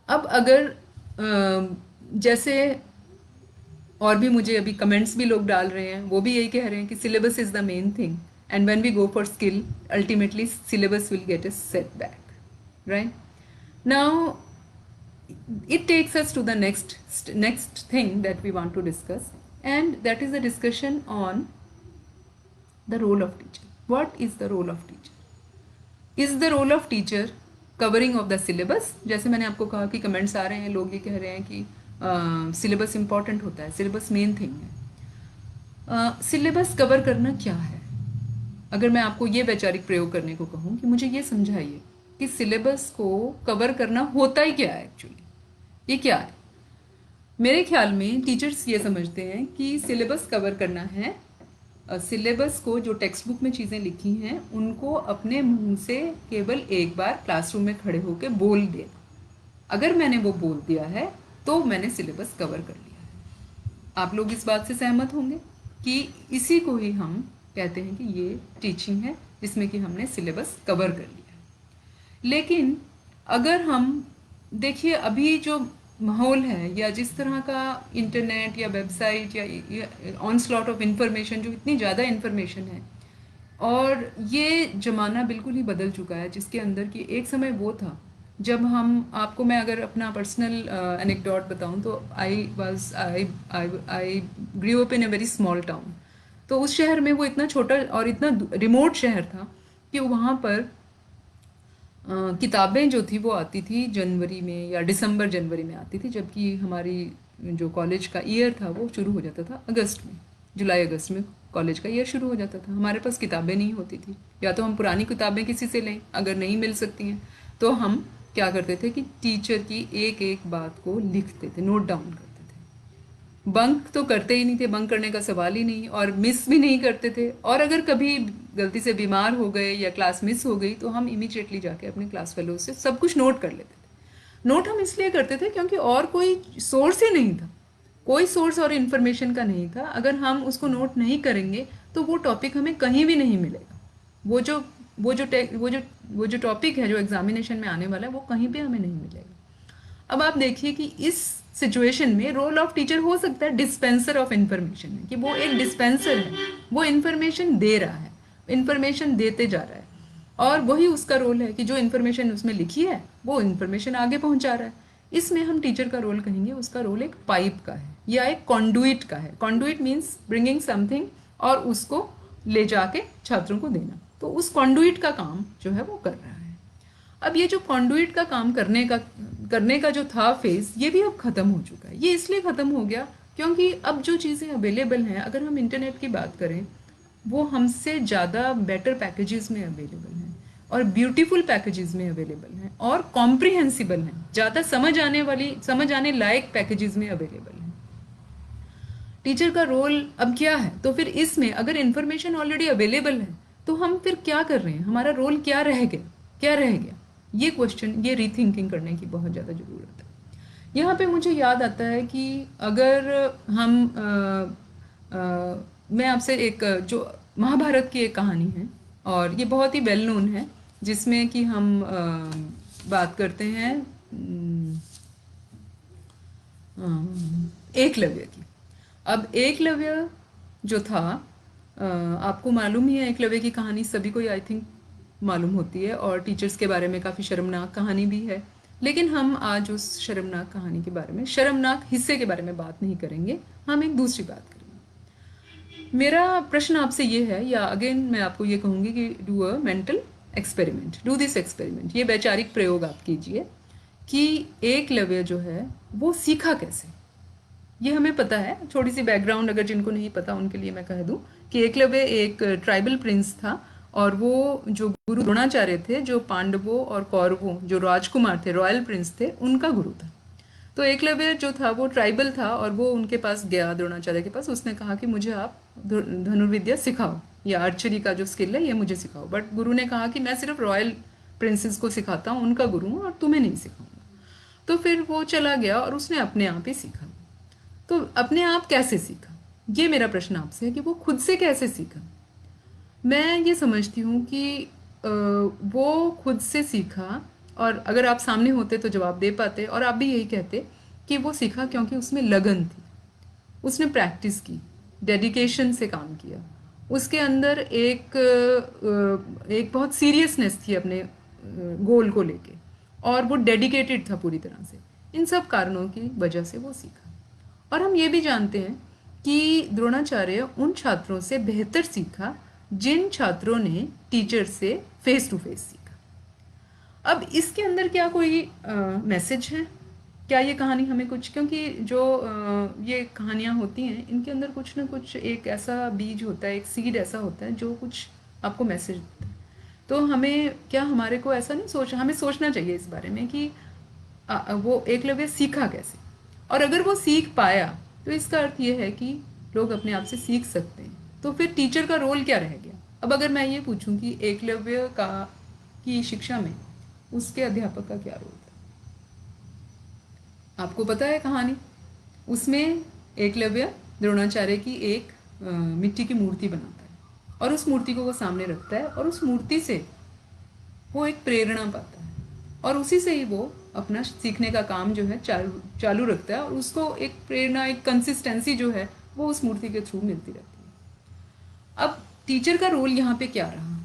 अब अगर जैसे और भी मुझे अभी कमेंट्स भी लोग डाल रहे हैं, वो भी यही कह रहे हैं कि syllabus is the main thing, and when we go for skill ultimately syllabus will get a setback, right? Now it takes us to the next thing that we want to discuss, and that is the discussion on the role of teacher. What is the role of teacher? Is the role of teacher covering of the syllabus? जैसे मैंने आपको कहा कि comments आ रहे हैं, लोग ये कह रहे हैं कि सिलेबस इंपॉर्टेंट होता है, सिलेबस मेन थिंग है। सिलेबस कवर करना क्या है? अगर मैं आपको ये वैचारिक प्रयोग करने को कहूँ कि मुझे ये समझाइए कि सिलेबस को कवर करना होता ही क्या है एक्चुअली, ये क्या है? मेरे ख्याल में टीचर्स ये समझते हैं कि सिलेबस कवर करना है, सिलेबस को जो टेक्स्ट बुक में चीज़ें लिखी हैं उनको अपने मुंह से केवल एक बार क्लासरूम में खड़े होकर बोल देना। अगर मैंने वो बोल दिया है तो मैंने सिलेबस कवर कर लिया है। आप लोग इस बात से सहमत होंगे कि इसी को ही हम कहते हैं कि ये टीचिंग है जिसमें कि हमने सिलेबस कवर कर लिया है। लेकिन अगर हम देखिए अभी जो माहौल है या जिस तरह का इंटरनेट या वेबसाइट या ऑनस्लॉट ऑफ इंफॉर्मेशन, जो इतनी ज़्यादा इंफॉर्मेशन है, और ये ज़माना बिल्कुल ही बदल चुका है जिसके अंदर कि एक समय वो था जब हम आपको मैं अगर अपना पर्सनल एनेक्डोट बताऊं तो I grew up in a very small town. तो उस शहर में वो इतना छोटा और इतना रिमोट शहर था कि वहाँ पर किताबें जो थी वो आती थी जनवरी में या दिसंबर जनवरी में आती थी, जबकि हमारी जो कॉलेज का ईयर था वो शुरू हो जाता था अगस्त में, जुलाई अगस्त में कॉलेज का ईयर शुरू हो जाता था। हमारे पास किताबें नहीं होती थी, या तो हम पुरानी किताबें किसी से लें, अगर नहीं मिल सकती हैं तो हम क्या करते थे कि टीचर की एक एक बात को लिखते थे, नोट डाउन करते थे। बंक तो करते ही नहीं थे, बंक करने का सवाल ही नहीं, और मिस भी नहीं करते थे। और अगर कभी गलती से बीमार हो गए या क्लास मिस हो गई तो हम इमीडिएटली जाके अपने क्लास फेलो से सब कुछ नोट कर लेते थे। नोट हम इसलिए करते थे क्योंकि और कोई सोर्स ही नहीं था, कोई सोर्स और इन्फॉर्मेशन का नहीं था। अगर हम उसको नोट नहीं करेंगे तो वो टॉपिक हमें कहीं भी नहीं मिलेगा। वो जो वो जो टे- वो जो टॉपिक है जो एग्जामिनेशन में आने वाला है वो कहीं पे हमें नहीं मिलेगा। अब आप देखिए कि इस सिचुएशन में रोल ऑफ टीचर हो सकता है डिस्पेंसर ऑफ इंफॉर्मेशन है, कि वो एक डिस्पेंसर है, वो इंफॉर्मेशन दे रहा है, इंफॉर्मेशन देते जा रहा है, और वही उसका रोल है कि जो इन्फॉर्मेशन उसमें लिखी है वो इन्फॉर्मेशन आगे पहुंचा रहा है। इसमें हम टीचर का रोल कहेंगे, उसका रोल एक पाइप का है या एक कॉन्डुइट का है। कॉन्डुइट मीन्स ब्रिंगिंग समथिंग और उसको ले जाके छात्रों को देना। तो उस कॉन्डुइट का काम जो है वो कर रहा है। अब ये जो कॉन्डुइट का काम करने का जो था फेज, ये भी अब खत्म हो चुका है। ये इसलिए खत्म हो गया क्योंकि अब जो चीज़ें अवेलेबल हैं, अगर हम इंटरनेट की बात करें, वो हमसे ज़्यादा बेटर पैकेजेस में अवेलेबल हैं और ब्यूटीफुल पैकेजेस में अवेलेबल हैं और कॉम्प्रिहेंसिबल हैं, ज़्यादा समझ आने लायक पैकेजेस में अवेलेबल हैं। टीचर का रोल अब क्या है? तो फिर इसमें अगर इंफॉर्मेशन ऑलरेडी अवेलेबल है तो हम फिर क्या कर रहे हैं, हमारा रोल क्या रह गया, क्या रह गया? ये क्वेश्चन, ये रीथिंकिंग करने की बहुत ज़्यादा ज़रूरत है। यहाँ पे मुझे याद आता है कि अगर हम मैं आपसे एक जो महाभारत की एक कहानी है, और ये बहुत ही वेल नोन है, जिसमें कि हम बात करते हैं एकलव्य की। अब एकलव्य जो था, आपको मालूम ही है एकलव्य की कहानी, सभी को आई थिंक मालूम होती है, और टीचर्स के बारे में काफ़ी शर्मनाक कहानी भी है। लेकिन हम आज उस शर्मनाक कहानी के बारे में, शर्मनाक हिस्से के बारे में बात नहीं करेंगे, हम एक दूसरी बात करेंगे। मेरा प्रश्न आपसे ये है, या अगेन मैं आपको ये कहूँगी कि do a mental experiment, do this experiment, ये वैचारिक प्रयोग आप कीजिए कि एकलव्य जो है वो सीखा कैसे। ये हमें पता है, थोड़ी सी बैकग्राउंड अगर जिनको नहीं पता उनके लिए मैं कह दूं कि एकलव्य एक ट्राइबल प्रिंस था, और वो जो गुरु द्रोणाचार्य थे, जो पांडवों और कौरवों जो राजकुमार थे, रॉयल प्रिंस थे, उनका गुरु था। तो एकलव्य जो था वो ट्राइबल था, और वो उनके पास गया, द्रोणाचार्य के पास। उसने कहा कि मुझे आप धनुर्विद्या सिखाओ, या आर्चरी का जो स्किल है ये मुझे सिखाओ। बट गुरु ने कहा कि मैं सिर्फ रॉयल प्रिंसेस को सिखाता हूँ, उनका गुरु हूँ, और तुम्हें नहीं सिखाऊंगा। तो फिर वो चला गया और उसने अपने आप ही सीखा। तो अपने आप कैसे सीखा, ये मेरा प्रश्न आपसे है कि वो खुद से कैसे सीखा। मैं ये समझती हूँ कि वो खुद से सीखा, और अगर आप सामने होते तो जवाब दे पाते, और आप भी यही कहते कि वो सीखा क्योंकि उसमें लगन थी, उसने प्रैक्टिस की, डेडिकेशन से काम किया, उसके अंदर एक बहुत सीरियसनेस थी अपने गोल को लेके, और वो डेडिकेटेड था पूरी तरह से। इन सब कारणों की वजह से वो सीखा। और हम ये भी जानते हैं कि द्रोणाचार्य उन छात्रों से बेहतर सीखा जिन छात्रों ने टीचर से फेस टू फेस सीखा। अब इसके अंदर क्या कोई मैसेज है, क्या ये कहानी हमें कुछ, क्योंकि जो ये कहानियाँ होती हैं इनके अंदर कुछ ना कुछ एक ऐसा बीज होता है, एक सीड ऐसा होता है जो कुछ आपको मैसेज देता है। तो हमें क्या, हमारे को ऐसा नहीं हमें सोचना चाहिए इस बारे में कि वो एकलव्य सीखा कैसे, और अगर वो सीख पाया तो इसका अर्थ ये है कि लोग अपने आप से सीख सकते हैं। तो फिर टीचर का रोल क्या रह गया। अब अगर मैं ये पूछूं कि एकलव्य का की शिक्षा में उसके अध्यापक का क्या रोल था, आपको पता है कहानी। उसमें एकलव्य द्रोणाचार्य की एक मिट्टी की मूर्ति बनाता है, और उस मूर्ति को वो सामने रखता है, और उस मूर्ति से वो एक प्रेरणा पाता है, और उसी से ही वो अपना सीखने का काम जो है चालू रखता है, और उसको एक प्रेरणा, एक कंसिस्टेंसी जो है वो उस मूर्ति के थ्रू मिलती रहती है। अब टीचर का रोल यहाँ पे क्या रहा,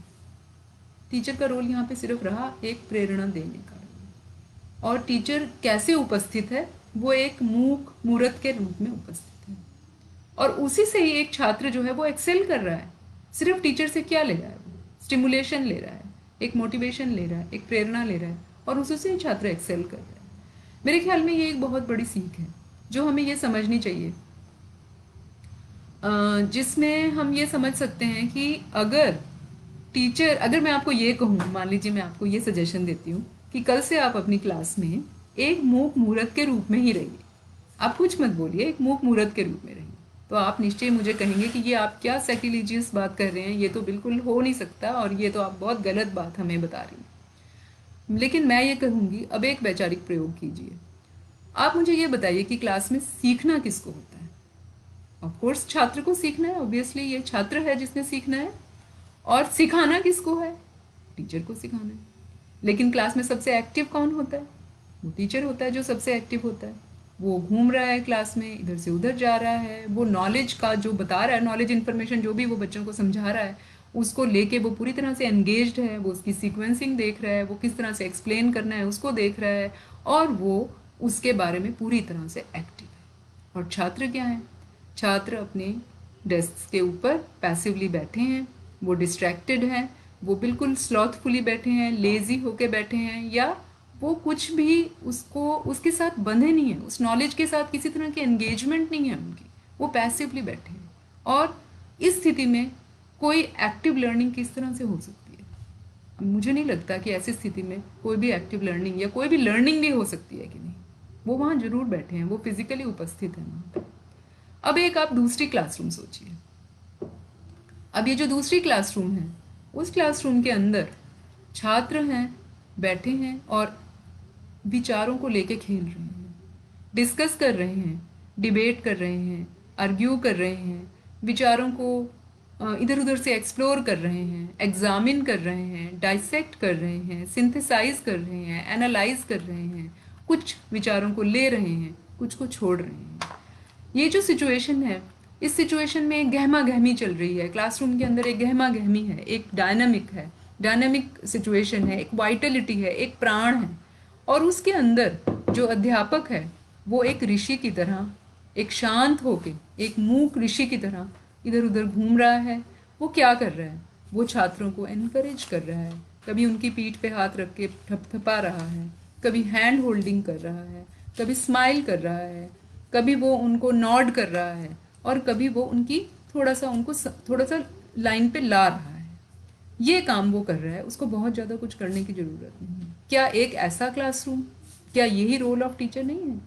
टीचर का रोल यहाँ पे सिर्फ रहा एक प्रेरणा देने का। और टीचर कैसे उपस्थित है, वो एक मूक मूर्त के रूप में उपस्थित है, और उसी से ही एक छात्र जो है वो एक्सेल कर रहा है। सिर्फ टीचर से क्या ले रहा है, वो स्टिमुलेशन ले रहा है, एक मोटिवेशन ले रहा है, एक प्रेरणा ले रहा है, और उसी से ही छात्र एक्सेल कर रहा है। मेरे ख्याल में ये एक बहुत बड़ी सीख है जो हमें ये समझनी चाहिए, जिसमें हम ये समझ सकते हैं कि अगर मैं आपको ये कहूँ, मान लीजिए मैं आपको ये सजेशन देती हूँ कि कल से आप अपनी क्लास में एक मूक मूर्त के रूप में ही रहिए, आप कुछ मत बोलिए, एक मूक मूर्त के रूप में रहिए, तो आप निश्चय मुझे कहेंगे कि ये आप क्या सैक्रिलीजियस बात कर रहे हैं, ये तो बिल्कुल हो नहीं सकता, और ये तो आप बहुत गलत बात हमें बता रही हैं। लेकिन मैं ये कहूँगी, अब एक वैचारिक प्रयोग कीजिए। आप मुझे ये बताइए कि क्लास में सीखना किसको होता है। ऑफ कोर्स छात्र को सीखना है, ऑब्वियसली ये छात्र है जिसने सीखना है। और सिखाना किसको है, टीचर को सिखाना है। लेकिन क्लास में सबसे एक्टिव कौन होता है, वो टीचर होता है जो सबसे एक्टिव होता है। वो घूम रहा है क्लास में, इधर से उधर जा रहा है, वो नॉलेज का जो बता रहा है, नॉलेज इन्फॉर्मेशन जो भी वो बच्चों को समझा रहा है उसको लेके वो पूरी तरह से एंगेज्ड है, वो उसकी सीक्वेंसिंग देख रहा है, वो किस तरह से एक्सप्लेन करना है उसको देख रहा है, और वो उसके बारे में पूरी तरह से एक्टिव है। और छात्र क्या है, छात्र अपने डेस्क के ऊपर पैसिवली बैठे हैं, वो डिस्ट्रैक्टेड हैं, वो बिल्कुल स्लॉथफुली बैठे हैं, लेजी होके बैठे हैं, या वो कुछ भी उसके साथ बंधे नहीं है, उस नॉलेज के साथ किसी तरह की एंगेजमेंट नहीं है उनकी, वो पैसिवली बैठे हैं। और इस स्थिति में कोई एक्टिव लर्निंग किस तरह से हो सकती है। मुझे नहीं लगता कि ऐसी स्थिति में कोई भी एक्टिव लर्निंग या कोई भी लर्निंग भी हो सकती है कि नहीं। वो वहाँ जरूर बैठे हैं, वो फिजिकली उपस्थित हैं वहाँ पर। अब एक आप दूसरी क्लासरूम सोचिए। अब ये जो दूसरी क्लासरूम है, उस क्लासरूम के अंदर छात्र हैं, बैठे हैं, और विचारों को लेके खेल रहे हैं, डिस्कस कर रहे हैं, डिबेट कर रहे हैं, आर्ग्यू कर रहे हैं, विचारों को इधर उधर से एक्सप्लोर कर रहे हैं, एग्जामिन कर रहे हैं, डाइसेक्ट कर रहे हैं, सिंथेसाइज कर रहे हैं, एनालाइज कर रहे हैं, कुछ विचारों को ले रहे हैं, कुछ को छोड़ रहे हैं। ये जो सिचुएशन है, इस सिचुएशन में एक गहमा गहमी चल रही है, क्लासरूम के अंदर एक गहमा गहमी है, एक डायनामिक है, डायनामिक सिचुएशन है, एक वाइटलिटी है, एक प्राण है। और उसके अंदर जो अध्यापक है वो एक ऋषि की तरह, एक शांत होके, एक मूक ऋषि की तरह इधर उधर घूम रहा है। वो क्या कर रहा है? वो छात्रों को एनकरेज कर रहा है, कभी उनकी पीठ पे हाथ रख के थपथपा रहा है, कभी हैंड होल्डिंग कर रहा है, कभी स्माइल कर रहा है, कभी वो उनको नॉड कर रहा है, और कभी वो उनकी थोड़ा सा लाइन पे ला रहा है। ये काम वो कर रहा है, उसको बहुत ज़्यादा कुछ करने की ज़रूरत नहीं है। क्या एक ऐसा क्लासरूम, क्या यही रोल ऑफ टीचर नहीं है?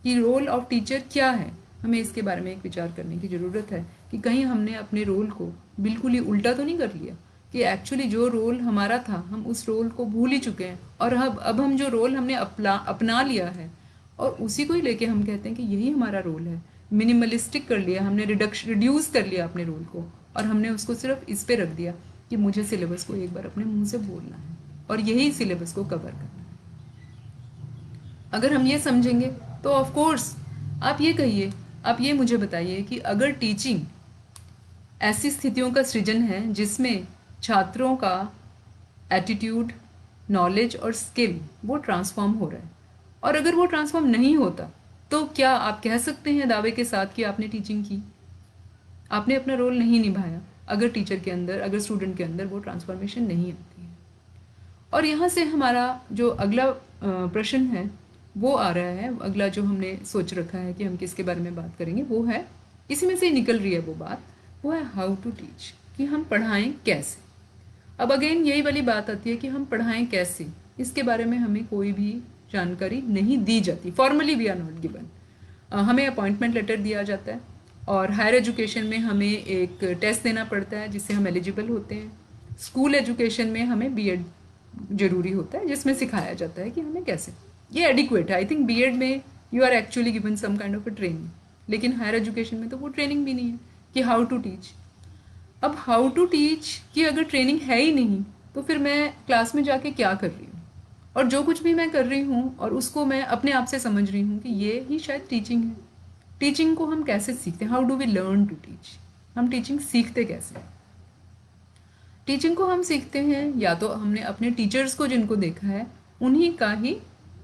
कि रोल ऑफ टीचर क्या है? हमें इसके बारे में एक विचार करने की ज़रूरत है कि कहीं हमने अपने रोल को बिल्कुल ही उल्टा तो नहीं कर लिया, कि एक्चुअली जो रोल हमारा था हम उस रोल को भूल ही चुके हैं, और अब हम जो रोल हमने अपना लिया है और उसी को ही लेके हम कहते हैं कि यही हमारा रोल है। मिनिमलिस्टिक कर लिया हमने, रिड्यूस कर लिया अपने रोल को, और हमने उसको सिर्फ इस पे रख दिया कि मुझे सिलेबस को एक बार अपने मुंह से बोलना है और यही सिलेबस को कवर करना है। अगर हम ये समझेंगे तो ऑफ कोर्स आप ये कहिए, आप ये मुझे बताइए कि अगर टीचिंग ऐसी स्थितियों का सृजन है जिसमें छात्रों का एटीट्यूड, नॉलेज और स्किल वो ट्रांसफॉर्म हो रहा है, और अगर वो ट्रांसफॉर्म नहीं होता तो क्या आप कह सकते हैं दावे के साथ कि आपने टीचिंग की? आपने अपना रोल नहीं निभाया अगर टीचर के अंदर, अगर स्टूडेंट के अंदर वो ट्रांसफॉर्मेशन नहीं आती है। और यहाँ से हमारा जो अगला प्रश्न है वो आ रहा है, अगला जो हमने सोच रखा है कि हम किसके बारे में बात करेंगे, वो है, इसी में से ही निकल रही है वो बात, वो है हाउ टू टीच, कि हम पढ़ाएं कैसे। अब अगेन यही वाली बात आती है कि हम पढ़ाएं कैसे, इसके बारे में हमें कोई भी जानकारी नहीं दी जाती। Formally we are not given. हमें अपॉइंटमेंट लेटर दिया जाता है, और हायर एजुकेशन में हमें एक टेस्ट देना पड़ता है जिससे हम एलिजिबल होते हैं। स्कूल एजुकेशन में हमें बीएड जरूरी होता है जिसमें सिखाया जाता है कि हमें कैसे, ये एडिक्वेट है। आई थिंक बीएड में you are actually given some kind of a training, लेकिन हायर एजुकेशन में तो वो ट्रेनिंग भी नहीं है कि हाउ टू टीच। अब हाउ टू टीच की अगर ट्रेनिंग है ही नहीं तो फिर मैं क्लास में जाके क्या कर रही हूँ, और जो कुछ भी मैं कर रही हूँ और उसको मैं अपने आप से समझ रही हूँ कि ये ही शायद टीचिंग है। टीचिंग को हम कैसे सीखते हैं? How do we learn to teach? हम टीचिंग सीखते कैसे? टीचिंग को हम सीखते हैं या तो हमने अपने टीचर्स को जिनको देखा है उन्हीं का ही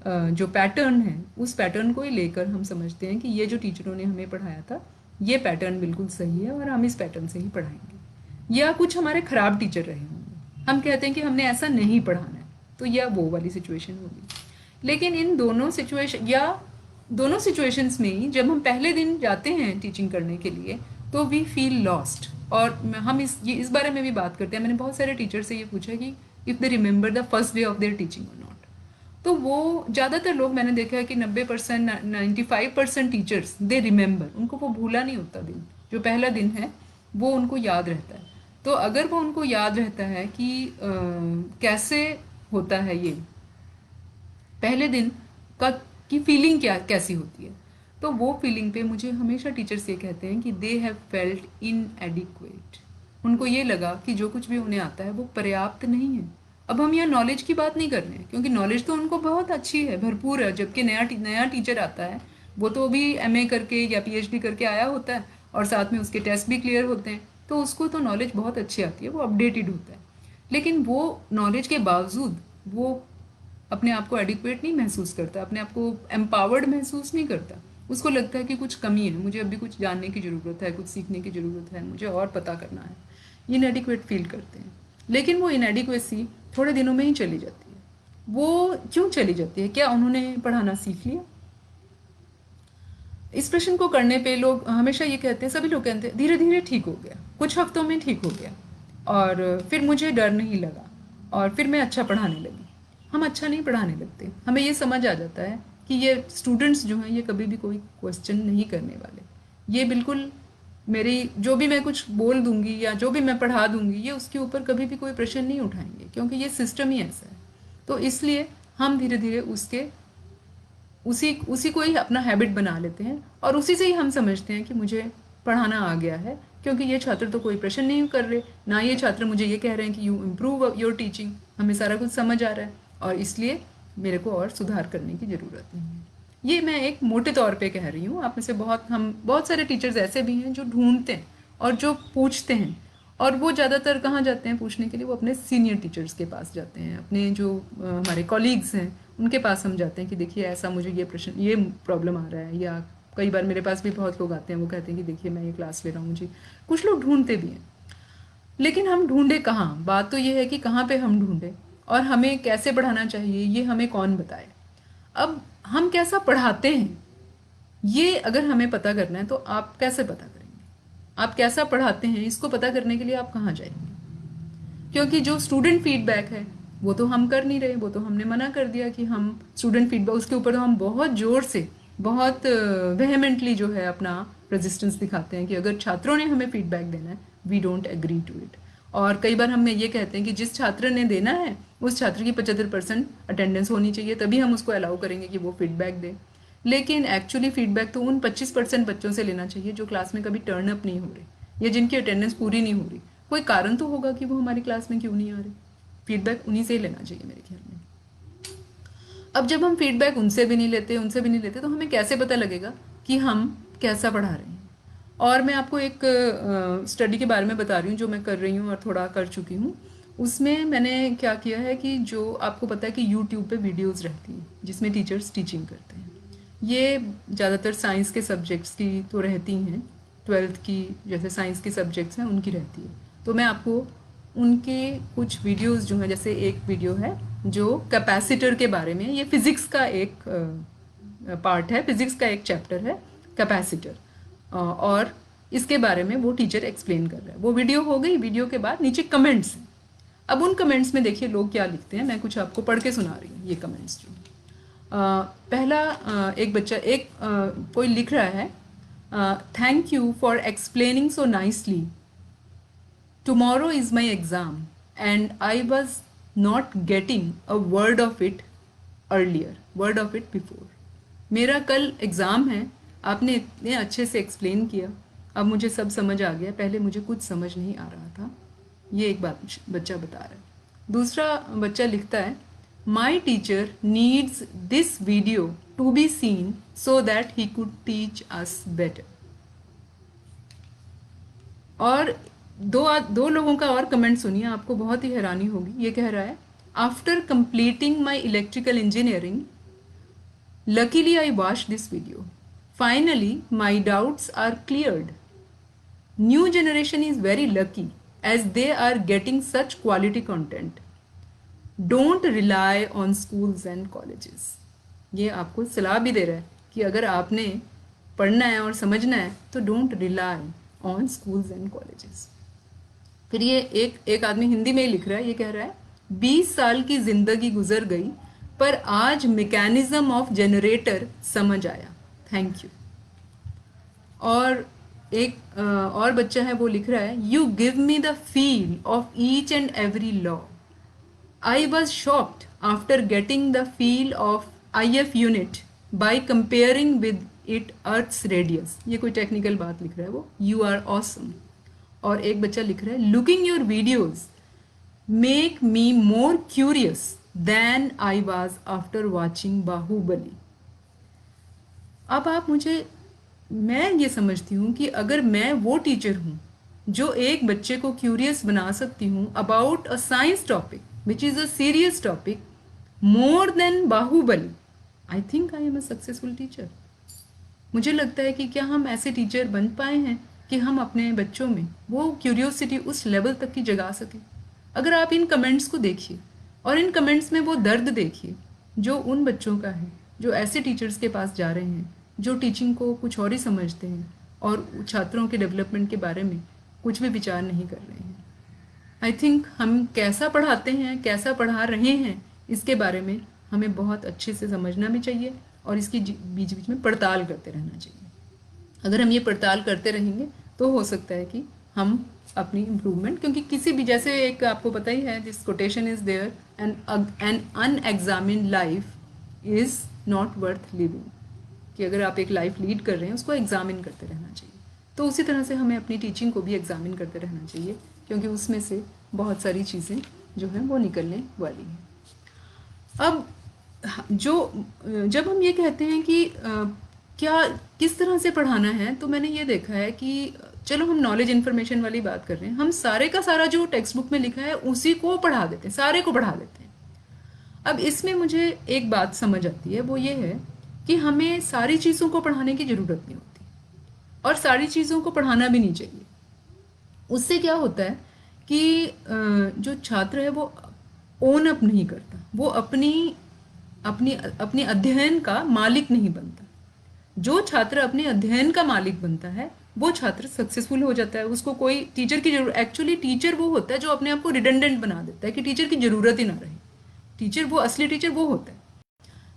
जो पैटर्न है उस पैटर्न को ही लेकर हम समझते हैं कि ये जो टीचरों ने हमें पढ़ाया था ये पैटर्न बिल्कुल सही है और हम इस पैटर्न से ही पढ़ाएंगे। या कुछ हमारे खराब टीचर रहे होंगे, हम कहते हैं कि हमने ऐसा नहीं पढ़ाना है, तो यह वो वाली सिचुएशन होगी। लेकिन इन दोनों सिचुएशन या दोनों सिचुएशंस में ही जब हम पहले दिन जाते हैं टीचिंग करने के लिए तो वी फील लॉस्ट। और हम इस बारे में भी बात करते हैं। मैंने बहुत सारे टीचर से ये पूछा कि if they remember the first day of their teaching और नॉट, तो वो ज़्यादातर लोग मैंने देखा है कि 90%, 95% टीचर्स दे रिमेंबर, उनको वो भूला नहीं होता दिन, जो पहला दिन है वो उनको याद रहता है। तो अगर वो उनको याद रहता है कि कैसे होता है ये पहले दिन का, की फीलिंग क्या कैसी होती है, तो वो फीलिंग पे मुझे हमेशा टीचर्स ये कहते हैं कि दे हैव फेल्ट इनएडिक्वेट। उनको ये लगा कि जो कुछ भी उन्हें आता है वो पर्याप्त नहीं है। अब हम यहाँ नॉलेज की बात नहीं कर रहे हैं क्योंकि नॉलेज तो उनको बहुत अच्छी है, भरपूर है, जबकि नया टीचर आता है वो तो भी एमए करके या पीएचडी करके आया होता है और साथ में उसके टेस्ट भी क्लियर होते हैं, तो उसको तो नॉलेज बहुत अच्छी आती है, वो अपडेटेड होता है। लेकिन वो नॉलेज के बावजूद वो अपने आप को एडिक्वेट नहीं महसूस करता, अपने आप को एम्पावर्ड महसूस नहीं करता। उसको लगता है कि कुछ कमी है, मुझे अभी कुछ जानने की ज़रूरत है, कुछ सीखने की ज़रूरत है, मुझे और पता करना है। इनएडिक्वेट फील करते हैं। लेकिन वो इनएडिक्वेसी थोड़े दिनों में ही चली जाती है। वो क्यों चली जाती है? क्या उन्होंने पढ़ाना सीख लिया? इस प्रश्न को करने पे लोग हमेशा ये कहते हैं, सभी लोग कहते हैं धीरे धीरे ठीक हो गया, कुछ हफ्तों में ठीक हो गया, और फिर मुझे डर नहीं लगा और फिर मैं अच्छा पढ़ाने लगी। हम अच्छा नहीं पढ़ाने लगते, हमें ये समझ आ जाता है कि ये स्टूडेंट्स जो हैं ये कभी भी कोई क्वेश्चन नहीं करने वाले, ये बिल्कुल मेरी जो भी मैं कुछ बोल दूंगी या जो भी मैं पढ़ा दूंगी ये उसके ऊपर कभी भी कोई प्रश्न नहीं उठाएंगे, क्योंकि ये सिस्टम ही ऐसा है। तो इसलिए हम धीरे धीरे उसी को ही अपना हैबिट बना लेते हैं और उसी से ही हम समझते हैं कि मुझे पढ़ाना आ गया है, क्योंकि ये छात्र तो कोई प्रश्न नहीं कर रहे, ना ये छात्र मुझे ये कह रहे हैं कि यू इम्प्रूव योर टीचिंग, हमें सारा कुछ समझ आ रहा है और इसलिए मेरे को और सुधार करने की ज़रूरत नहीं है। ये मैं एक मोटे तौर पे कह रही हूँ। आप में से बहुत सारे टीचर्स ऐसे भी हैं जो ढूंढते हैं और जो पूछते हैं, और वो ज़्यादातर कहाँ जाते हैं पूछने के लिए? वो अपने सीनियर टीचर्स के पास जाते हैं, अपने जो हमारे कॉलीग्स हैं उनके पास हम जाते हैं कि देखिए ऐसा मुझे ये प्रश्न, ये प्रॉब्लम आ रहा है। या कई बार मेरे पास भी बहुत लोग आते हैं, वो कहते हैं कि देखिए मैं ये क्लास ले रहा हूँ जी। कुछ लोग ढूंढते भी हैं, लेकिन हम ढूंढे कहाँ? बात तो ये है कि कहाँ पे हम ढूंढे और हमें कैसे पढ़ाना चाहिए ये हमें कौन बताए। अब हम कैसा पढ़ाते हैं ये अगर हमें पता करना है तो आप कैसे पता करेंगे? आप कैसा पढ़ाते हैं इसको पता करने के लिए आप कहाँ जाएंगे? क्योंकि जो स्टूडेंट फीडबैक है वो तो हम कर नहीं रहे, वो तो हमने मना कर दिया कि हम स्टूडेंट फीडबैक, उसके ऊपर तो हम बहुत जोर से, बहुत वेहेमेंटली जो है अपना रेजिस्टेंस दिखाते हैं कि अगर छात्रों ने हमें फीडबैक देना है, we don't agree to it. और कई बार हम ये कहते हैं कि जिस छात्र ने देना है उस छात्र की 75% अटेंडेंस होनी चाहिए, तभी हम उसको अलाउ करेंगे कि वो फीडबैक दे। लेकिन एक्चुअली फीडबैक तो उन 25% बच्चों से लेना चाहिए जो क्लास में कभी टर्न अप नहीं हो रहे या जिनकी अटेंडेंस पूरी नहीं हो रही। कोई कारण तो होगा कि वो हमारी क्लास में क्यों नहीं आ रहे। फीडबैक उन्हीं से ही लेना चाहिए मेरे ख्याल में। अब जब हम फीडबैक उनसे भी नहीं लेते, उनसे भी नहीं लेते, तो हमें कैसे पता लगेगा कि हम कैसा पढ़ा रहे हैं? और मैं आपको एक स्टडी के बारे में बता रही हूँ जो मैं कर रही हूँ और थोड़ा कर चुकी हूँ। उसमें मैंने क्या किया है कि जो आपको पता है कि यूट्यूब पे वीडियोस रहती हैं जिसमें टीचर्स टीचिंग करते हैं। ये ज़्यादातर साइंस के सब्जेक्ट्स की तो रहती हैं, 12th की जैसे साइंस के सब्जेक्ट्स हैं उनकी रहती है। तो मैं आपको उनके कुछ वीडियोस जो हैं, जैसे एक वीडियो है जो कैपेसिटर के बारे में, ये फिज़िक्स का एक पार्ट है, फिज़िक्स का एक चैप्टर है कैपेसिटर, और इसके बारे में वो टीचर एक्सप्लेन कर रहा है। वो वीडियो हो गई, वीडियो के बाद नीचे कमेंट्स हैं। अब उन कमेंट्स में देखिए लोग क्या लिखते हैं, मैं कुछ आपको पढ़ के सुना रही हूँ ये कमेंट्स जो। पहला एक बच्चा, कोई लिख रहा है, thank you for explaining so nicely, tomorrow is my exam and I was not getting a word of it earlier, word of it before. मेरा कल एग्ज़ाम है, आपने इतने अच्छे से एक्सप्लेन किया, अब मुझे सब समझ आ गया, पहले मुझे कुछ समझ नहीं आ रहा था। ये एक बात बच्चा बता रहा है। दूसरा बच्चा लिखता है, my teacher needs this video to be seen so that he could teach us better. और दो लोगों का और कमेंट सुनिए, आपको बहुत ही हैरानी होगी। ये कह रहा है, after completing my electrical engineering, luckily I watched this video. Finally, my doubts are cleared. New generation is very lucky as they are getting such quality content. Don't rely on schools and colleges. ये आपको सलाह भी दे रहा है कि अगर आपने पढ़ना है और समझना है तो don't rely on schools and colleges. फिर ये एक आदमी हिंदी में ही लिख रहा है, ये कह रहा है, 20 साल की जिंदगी गुजर गई पर आज मैकेनिज्म ऑफ जनरेटर समझ आया, थैंक यू। और एक और बच्चा है, वो लिख रहा है, you give me the feel of each and every law, I was shocked after getting the feel of IF unit by comparing with it earth's radius. ये कोई टेक्निकल बात लिख रहा है वो, यू आर ऑसम। और एक बच्चा लिख रहा है, looking your videos make me more curious than I was after watching Baahubali. अब आप मैं ये समझती हूँ कि अगर मैं वो टीचर हूँ जो एक बच्चे को क्यूरियस बना सकती हूँ about a science topic which is a serious topic more than Baahubali, I think I am a successful teacher. मुझे लगता है कि क्या हम ऐसे टीचर बन पाए हैं कि हम अपने बच्चों में वो क्यूरियोसिटी उस लेवल तक की जगा सकें। अगर आप इन कमेंट्स को देखिए और इन कमेंट्स में वो दर्द देखिए जो उन बच्चों का है जो ऐसे टीचर्स के पास जा रहे हैं जो टीचिंग को कुछ और ही समझते हैं और छात्रों के डेवलपमेंट के बारे में कुछ भी विचार नहीं कर रहे हैं। आई थिंक हम कैसा पढ़ाते हैं, कैसा पढ़ा रहे हैं, इसके बारे में हमें बहुत अच्छे से समझना भी चाहिए और इसकी बीच बीच में पड़ताल करते रहना चाहिए। अगर हम ये पड़ताल करते रहेंगे तो हो सकता है कि हम अपनी इम्प्रूवमेंट, क्योंकि किसी भी, जैसे एक आपको पता ही है, this quotation is there, an unexamined life is not worth living, कि अगर आप एक लाइफ लीड कर रहे हैं उसको एग्जामिन करते रहना चाहिए। तो उसी तरह से हमें अपनी टीचिंग को भी एग्जामिन करते रहना चाहिए, क्योंकि उसमें से बहुत सारी चीज़ें जो हैं वो निकलने वाली हैं। अब जब हम ये कहते हैं कि क्या किस तरह से पढ़ाना है, तो मैंने ये देखा है कि चलो हम नॉलेज इन्फॉर्मेशन वाली बात कर रहे हैं, हम सारे का सारा जो टेक्स्ट बुक में लिखा है उसी को पढ़ा देते हैं, सारे को पढ़ा देते हैं। अब इसमें मुझे एक बात समझ आती है, वो ये है कि हमें सारी चीज़ों को पढ़ाने की ज़रूरत नहीं होती और सारी चीज़ों को पढ़ाना भी नहीं चाहिए। उससे क्या होता है कि जो छात्र है वो ओन अप नहीं करता, वो अपनी अपनी अपने अध्ययन का मालिक नहीं बनता। जो छात्र अपने अध्ययन का मालिक बनता है वो छात्र सक्सेसफुल हो जाता है। उसको कोई टीचर की जरूरत, एक्चुअली टीचर वो होता है जो अपने आप को रिडंडेंट बना देता है कि टीचर की जरूरत ही ना रहे। टीचर वो असली टीचर वो होता है।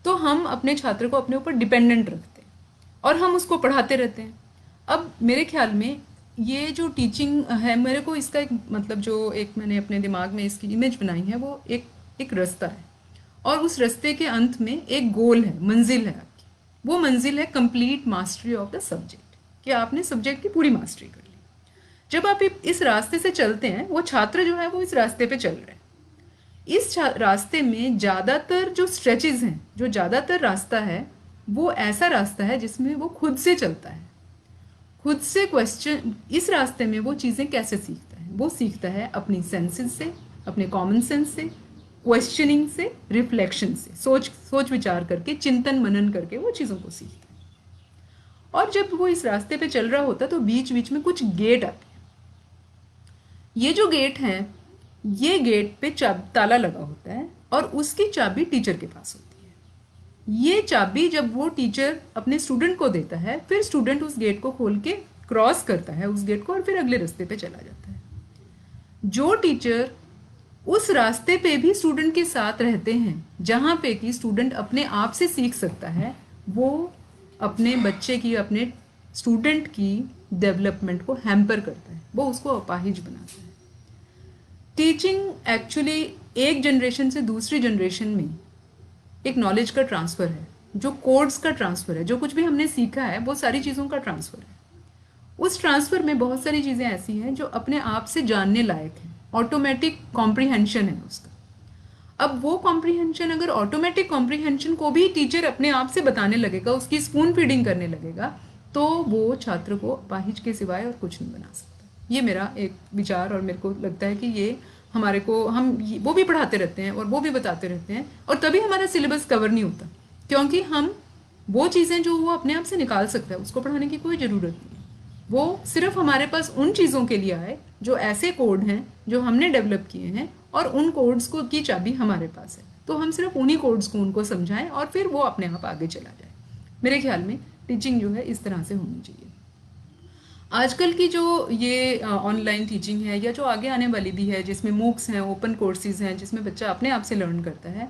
तो हम अपने छात्र को अपने ऊपर डिपेंडेंट रखते हैं और हम उसको पढ़ाते रहते हैं। अब मेरे ख्याल में ये जो टीचिंग है, मेरे को इसका एक मतलब जो एक मैंने अपने दिमाग में इसकी इमेज बनाई है, वो एक एक रास्ता है और उस रास्ते के अंत में एक गोल है, मंजिल है आपकी। वो मंजिल है complete mastery of the subject, कि आपने सब्जेक्ट की पूरी मास्टरी कर ली। जब आप इस रास्ते से चलते हैं, वो छात्र जो है वो इस रास्ते पे चल रहे हैं। इस रास्ते में ज़्यादातर जो स्ट्रेचेज हैं, जो ज़्यादातर रास्ता है, वो ऐसा रास्ता है जिसमें वो खुद से चलता है, खुद से क्वेश्चन। इस रास्ते में वो चीज़ें कैसे सीखता है? वो सीखता है अपनी सेंसेस से, अपने कॉमन सेंस से, क्वेश्चनिंग से, रिफ्लेक्शन से, सोच सोच विचार करके, चिंतन मनन करके वो चीज़ों को सीखता है। और जब वो इस रास्ते पे चल रहा होता है तो बीच बीच में कुछ गेट आते हैं। ये जो गेट हैं, ये गेट पे ताला लगा होता है और उसकी चाबी टीचर के पास होती है। ये चाबी जब वो टीचर अपने स्टूडेंट को देता है, फिर स्टूडेंट उस गेट को खोल के क्रॉस करता है उस गेट को और फिर अगले रास्ते पे चला जाता है। जो टीचर उस रास्ते पे भी स्टूडेंट के साथ रहते हैं, जहाँ पे कि स्टूडेंट अपने आप से सीख सकता है, वो अपने बच्चे की, अपने स्टूडेंट की डेवलपमेंट को हैम्पर करता है, वो उसको अपाहिज बनाता है। टीचिंग एक्चुअली एक जनरेशन से दूसरी जनरेशन में एक नॉलेज का ट्रांसफ़र है, जो कोड्स का ट्रांसफ़र है, जो कुछ भी हमने सीखा है वो सारी चीज़ों का ट्रांसफ़र है। उस ट्रांसफ़र में बहुत सारी चीज़ें ऐसी हैं जो अपने आप से जानने लायक हैं, ऑटोमेटिक कॉम्प्रीहेंशन है उसका। अब वो कॉम्प्रीहेंशन, अगर ऑटोमेटिक कॉम्प्रीहेंशन को भी टीचर अपने आप से बताने लगेगा, उसकी स्पून फीडिंग करने लगेगा, तो वो छात्र को अपाहिज के सिवाय और कुछ नहीं बना सकता। ये मेरा एक विचार, और मेरे को लगता है कि ये हमारे को, हम वो भी पढ़ाते रहते हैं और वो भी बताते रहते हैं, और तभी हमारा सिलेबस कवर नहीं होता, क्योंकि हम वो चीज़ें जो वो अपने आप से निकाल सकता है उसको पढ़ाने की कोई ज़रूरत नहीं है। वो सिर्फ हमारे पास उन चीज़ों के लिए आए जो ऐसे कोड हैं जो हमने डेवलप किए हैं, और उन कोड्स को की चाबी हमारे पास है, तो हम सिर्फ उन्हीं कोड्स को उनको समझाएं और फिर वो अपने आप आगे चला जाए। मेरे ख्याल में टीचिंग जो है इस तरह से होनी चाहिए। आजकल की जो ये ऑनलाइन टीचिंग है, या जो आगे आने वाली भी है, जिसमें मूक्स हैं, ओपन कोर्सेज हैं, जिसमें बच्चा अपने आप से लर्न करता है,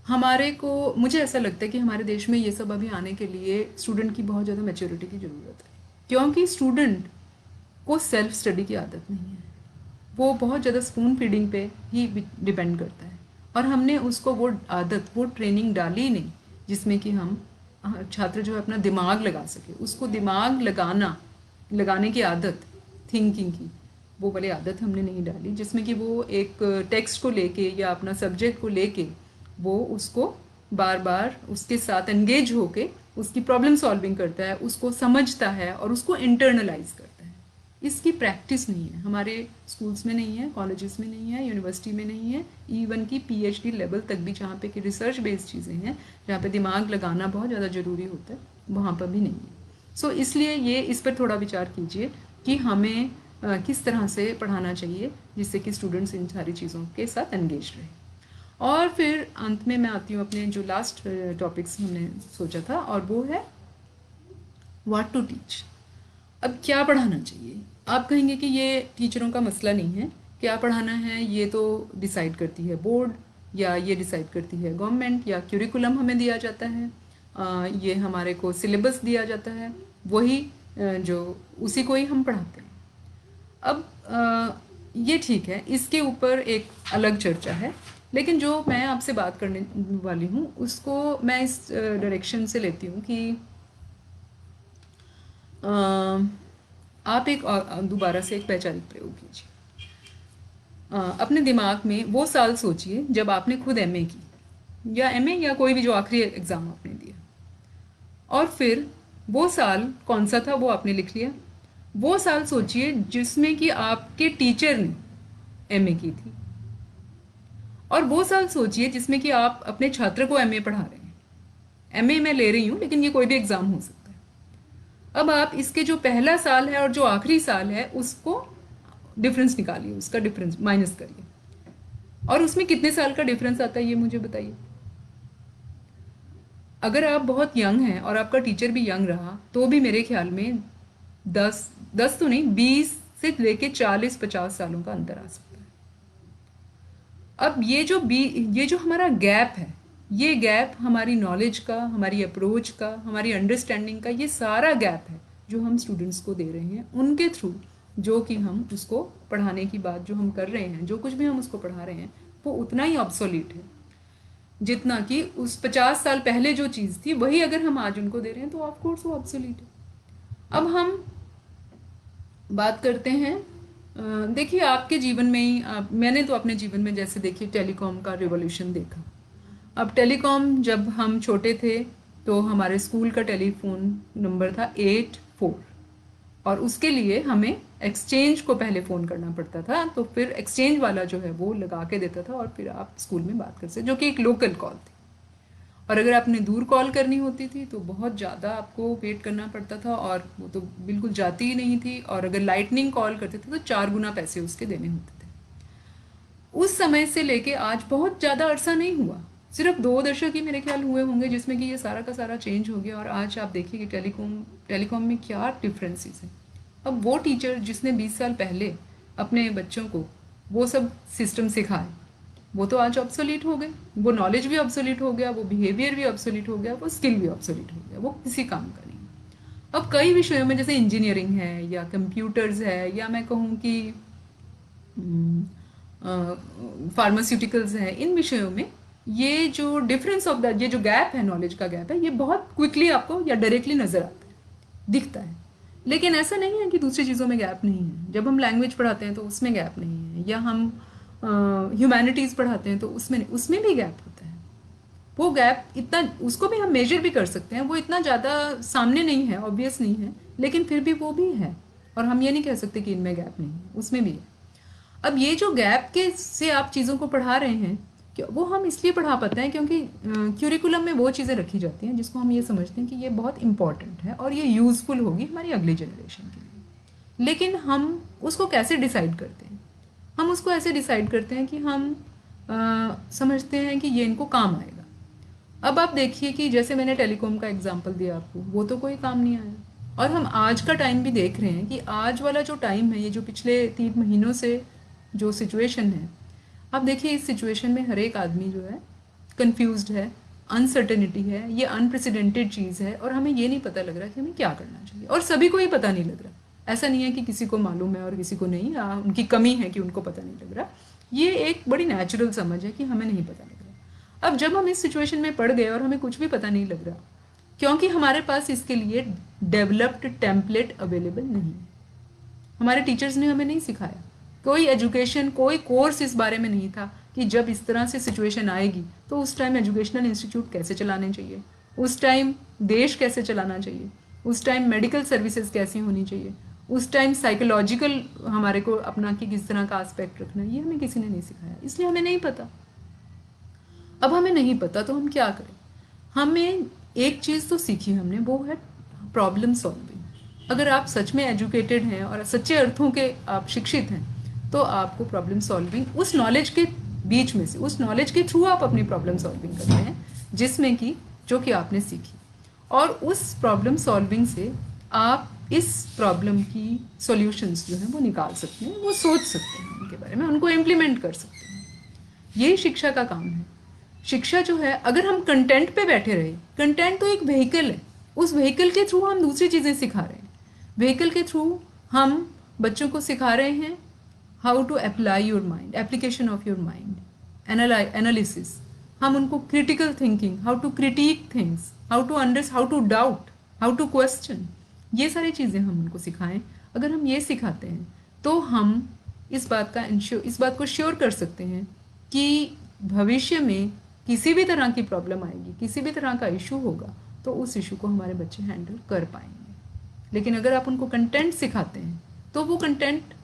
हमारे को, मुझे ऐसा लगता है कि हमारे देश में ये सब अभी आने के लिए स्टूडेंट की बहुत ज़्यादा मैच्योरिटी की ज़रूरत है, क्योंकि स्टूडेंट को सेल्फ स्टडी की आदत नहीं है। वो बहुत ज़्यादा स्पून फीडिंग पे ही डिपेंड करता है, और हमने उसको वो आदत, वो ट्रेनिंग डाली नहीं जिसमें कि हम छात्र जो है अपना दिमाग लगा सके। उसको दिमाग लगाने की आदत, थिंकिंग की, वो वाली आदत हमने नहीं डाली, जिसमें कि वो एक टेक्स्ट को लेके या अपना सब्जेक्ट को लेके वो उसको बार बार उसके साथ एंगेज होके उसकी प्रॉब्लम सॉल्विंग करता है, उसको समझता है और उसको इंटरनलाइज करता है। इसकी प्रैक्टिस नहीं है, हमारे स्कूल्स में नहीं है, कॉलेजेस में नहीं है, यूनिवर्सिटी में नहीं है, इवन की पीएचडी लेवल तक भी, जहाँ पे कि रिसर्च बेस्ड चीज़ें हैं, जहाँ पे दिमाग लगाना बहुत ज़्यादा ज़रूरी होता है, वहाँ पर भी नहीं है। सो इसलिए ये, इस पर थोड़ा विचार कीजिए कि हमें किस तरह से पढ़ाना चाहिए जिससे कि स्टूडेंट्स इन सारी चीज़ों के साथ एंगेज रहे। और फिर अंत में मैं आती हूँ अपने जो लास्ट टॉपिक्स हमने सोचा था, और वो है व्हाट टू टीच। अब क्या पढ़ाना चाहिए? आप कहेंगे कि ये टीचरों का मसला नहीं है, क्या पढ़ाना है ये तो डिसाइड करती है बोर्ड, या ये डिसाइड करती है गवर्नमेंट, या क्यूरिकुलम हमें दिया जाता है, ये हमारे को सिलेबस दिया जाता है, वही जो उसी को ही हम पढ़ाते हैं। अब ये ठीक है, इसके ऊपर एक अलग चर्चा है, लेकिन जो मैं आपसे बात करने वाली हूँ उसको मैं इस डायरेक्शन से लेती हूँ कि आप एक दोबारा से एक वैचारिक प्रयोग कीजिए। अपने दिमाग में वो साल सोचिए जब आपने खुद एमए की, या एमए या कोई भी जो आखिरी एग्ज़ाम आपने दिया, और फिर वो साल कौन सा था वो आपने लिख लिया। वो साल सोचिए जिसमें कि आपके टीचर ने एमए की थी, और वो साल सोचिए जिसमें कि आप अपने छात्र को एमए पढ़ा रहे हैं। एमए मैं ले रही हूँ, लेकिन ये कोई भी एग्जाम हो सकता है। अब आप इसके जो पहला साल है और जो आखिरी साल है उसको डिफरेंस निकालिए, उसका डिफरेंस माइनस करिए, और उसमें कितने साल का डिफरेंस आता है ये मुझे बताइए। अगर आप बहुत यंग हैं और आपका टीचर भी यंग रहा तो भी मेरे ख्याल में 10 तो नहीं, 20 से लेके 40-50 सालों का अंतर आ सकता है। अब ये जो हमारा गैप है, ये गैप हमारी नॉलेज का, हमारी अप्रोच का, हमारी अंडरस्टैंडिंग का, ये सारा गैप है जो हम स्टूडेंट्स को दे रहे हैं उनके थ्रू, जो कि हम उसको पढ़ाने की बात जो हम कर रहे हैं, जो कुछ भी हम उसको पढ़ा रहे हैं वो उतना ही ऑब्सोलीट है जितना कि उस 50 साल पहले जो चीज़ थी वही अगर हम आज उनको दे रहे हैं तो ऑफ कोर्स वो ऑब्सोलीट है। अब हम बात करते हैं, देखिए आपके जीवन में ही मैंने तो अपने जीवन में जैसे देखिए टेलीकॉम का रिवॉल्यूशन देखा। अब टेलीकॉम जब हम छोटे थे तो हमारे स्कूल का टेलीफोन नंबर था 84, और उसके लिए हमें एक्सचेंज को पहले फ़ोन करना पड़ता था, तो फिर एक्सचेंज वाला जो है वो लगा के देता था और फिर आप स्कूल में बात कर सकते, जो कि एक लोकल कॉल थी। और अगर आपने दूर कॉल करनी होती थी तो बहुत ज़्यादा आपको वेट करना पड़ता था, और वो तो बिल्कुल जाती ही नहीं थी, और अगर लाइटनिंग कॉल करते थे तो 4 गुना पैसे उसके देने होते थे। उस समय से लेके आज बहुत ज़्यादा अरसा नहीं हुआ, सिर्फ 2 दशक ही मेरे ख्याल हुए होंगे जिसमें कि ये सारा का सारा चेंज हो गया, और आज आप देखिए कि टेलीकॉम में क्या डिफरेंसेस हैं। अब वो टीचर जिसने 20 साल पहले अपने बच्चों को वो सब सिस्टम सिखाए, वो तो आज ऑब्सोलीट हो गए, वो नॉलेज भी ऑब्सोलीट हो गया, वो बिहेवियर भी ऑब्सोलीट हो गया, वो स्किल भी ऑब्सोलीट हो गया, वो किसी काम का नहीं। अब कई विषयों में जैसे इंजीनियरिंग है या कंप्यूटर्स है, या मैं कहूँ कि फार्मास्यूटिकल्स है, इन विषयों में ये जो डिफरेंस ऑफ द, ये जो गैप है, नॉलेज का गैप है, ये बहुत क्विकली आपको या डायरेक्टली नजर आता है, दिखता है। लेकिन ऐसा नहीं है कि दूसरी चीज़ों में गैप नहीं है। जब हम लैंग्वेज पढ़ाते हैं तो उसमें गैप नहीं है, या हम ह्यूमैनिटीज़ पढ़ाते हैं तो उसमें भी गैप होता है। वो गैप इतना, उसको भी हम मेजर भी कर सकते हैं, वो इतना ज़्यादा सामने नहीं है, ऑब्वियस नहीं है, लेकिन फिर भी वो भी है, और हम ये नहीं कह सकते कि इनमें गैप नहीं है, उसमें भी है। अब ये जो गैप के से आप चीज़ों को पढ़ा रहे हैं, वो हम इसलिए पढ़ा पाते हैं क्योंकि क्यूरिकुलम में वो चीज़ें रखी जाती हैं जिसको हम ये समझते हैं कि ये बहुत इंपॉर्टेंट है और ये यूज़फुल होगी हमारी अगली जनरेशन के लिए। लेकिन हम उसको कैसे डिसाइड करते हैं? हम उसको ऐसे डिसाइड करते हैं कि हम समझते हैं कि ये इनको काम आएगा। अब आप देखिए कि जैसे मैंने टेलीकॉम का एग्जांपल दिया आपको, वो तो कोई काम नहीं आया, और हम आज का टाइम भी देख रहे हैं कि आज वाला जो टाइम है, ये जो पिछले 3 महीनों से जो सिचुएशन है, आप देखिए इस सिचुएशन में हर एक आदमी जो है कंफ्यूज्ड है, अनसर्टेनिटी है, ये अनप्रेसिडेंटेड चीज़ है, और हमें ये नहीं पता लग रहा कि हमें क्या करना चाहिए, और सभी को ही पता नहीं लग रहा। ऐसा नहीं है कि किसी को मालूम है और किसी को नहीं, या उनकी कमी है कि उनको पता नहीं लग रहा। ये एक बड़ी नेचुरल समझ है कि हमें नहीं पता लग रहा। अब जब हम इस सिचुएशन में पड़ गए और हमें कुछ भी पता नहीं लग रहा, क्योंकि हमारे पास इसके लिए डेवलप्ड टेम्पलेट अवेलेबल नहीं है, हमारे टीचर्स ने हमें नहीं सिखाया, कोई एजुकेशन, कोई कोर्स इस बारे में नहीं था कि जब इस तरह से सिचुएशन आएगी तो उस टाइम एजुकेशनल इंस्टीट्यूट कैसे चलाने चाहिए, उस टाइम देश कैसे चलाना चाहिए, उस टाइम मेडिकल सर्विसेज कैसी होनी चाहिए, उस टाइम साइकोलॉजिकल हमारे को अपना कि किस तरह का एस्पेक्ट रखना है, ये हमें किसी ने नहीं सिखाया, इसलिए हमें नहीं पता। अब हमें नहीं पता तो हम क्या करें? हमें एक चीज़ तो सीखी हमने, वो है प्रॉब्लम सॉल्विंग। अगर आप सच में एजुकेटेड हैं और सच्चे अर्थों के आप शिक्षित हैं, तो आपको प्रॉब्लम सॉल्विंग उस नॉलेज के बीच में से, उस नॉलेज के थ्रू आप अपनी प्रॉब्लम सॉल्विंग करते हैं जिसमें कि जो कि आपने सीखी, और उस प्रॉब्लम सॉल्विंग से आप इस प्रॉब्लम की सॉल्यूशंस जो हैं वो निकाल सकते हैं, वो सोच सकते हैं उनके बारे में, उनको इम्प्लीमेंट कर सकते हैं। यही शिक्षा का काम है। शिक्षा जो है, अगर हम कंटेंट पे बैठे रहे, कंटेंट तो एक व्हीकल है, उस व्हीकल के थ्रू हम दूसरी चीज़ें सिखा रहे हैं, व्हीकल के थ्रू हम बच्चों को सिखा रहे हैं how to apply your mind, application of your mind, analysis, हम उनको critical thinking, how to critique things, how to doubt, how to question, ये सारी चीज़ें हम उनको सिखाएं। अगर हम ये सिखाते हैं तो हम इस बात को श्योर कर सकते हैं कि भविष्य में किसी भी तरह की प्रॉब्लम आएगी, किसी भी तरह का इशू होगा, तो उस इशू को हमारे बच्चे हैंडल कर पाएंगे। लेकिन अगर आप उनको कंटेंट सिखाते हैं तो वो कंटेंट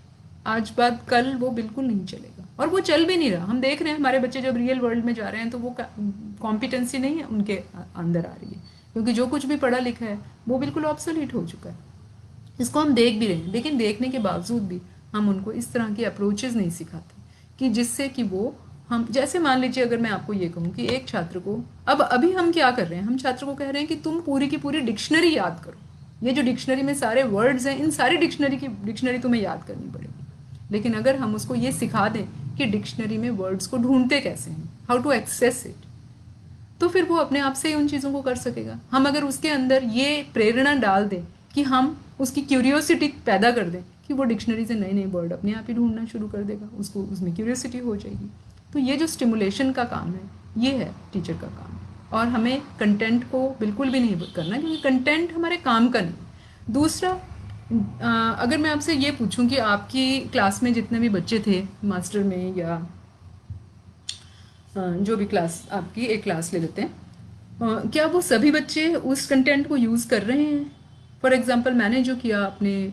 आज बाद कल वो बिल्कुल नहीं चलेगा, और वो चल भी नहीं रहा। हम देख रहे हैं हमारे बच्चे जब रियल वर्ल्ड में जा रहे हैं तो वो कॉम्पिटेंसी नहीं है उनके अंदर आ रही है, क्योंकि जो कुछ भी पढ़ा लिखा है वो बिल्कुल ऑब्सोलीट हो चुका है। इसको हम देख भी रहे हैं, लेकिन देखने के बावजूद भी हम उनको इस तरह की अप्रोचेज नहीं सिखाते कि जिससे कि वो, हम जैसे मान लीजिए अगर मैं आपको ये कहूँ कि एक छात्र को, अब अभी हम क्या कर रहे हैं, हम छात्र को कह रहे हैं कि तुम पूरी की पूरी डिक्शनरी याद करो। ये जो डिक्शनरी में सारे वर्ड्स हैं, इन सारी डिक्शनरी तुम्हें याद करनी पड़ेगी। लेकिन अगर हम उसको ये सिखा दें कि डिक्शनरी में वर्ड्स को ढूंढते कैसे हैं, हाउ टू एक्सेस इट, तो फिर वो अपने आप से ही उन चीज़ों को कर सकेगा। हम अगर उसके अंदर ये प्रेरणा डाल दें कि हम उसकी क्यूरियोसिटी पैदा कर दें कि वो डिक्शनरी से नए नए वर्ड अपने आप ही ढूंढना शुरू कर देगा, उसको उसमें क्यूरियोसिटी हो जाएगी। तो ये जो स्टिमुलेशन का काम है, ये है टीचर का काम। और हमें कंटेंट को बिल्कुल भी नहीं करना, क्योंकि कंटेंट हमारे काम का नहीं। दूसरा, अगर मैं आपसे ये पूछूं कि आपकी क्लास में जितने भी बच्चे थे मास्टर में, या जो भी क्लास आपकी, एक क्लास ले लेते हैं, क्या वो सभी बच्चे उस कंटेंट को यूज़ कर रहे हैं? फॉर एग्जांपल मैंने जो किया अपने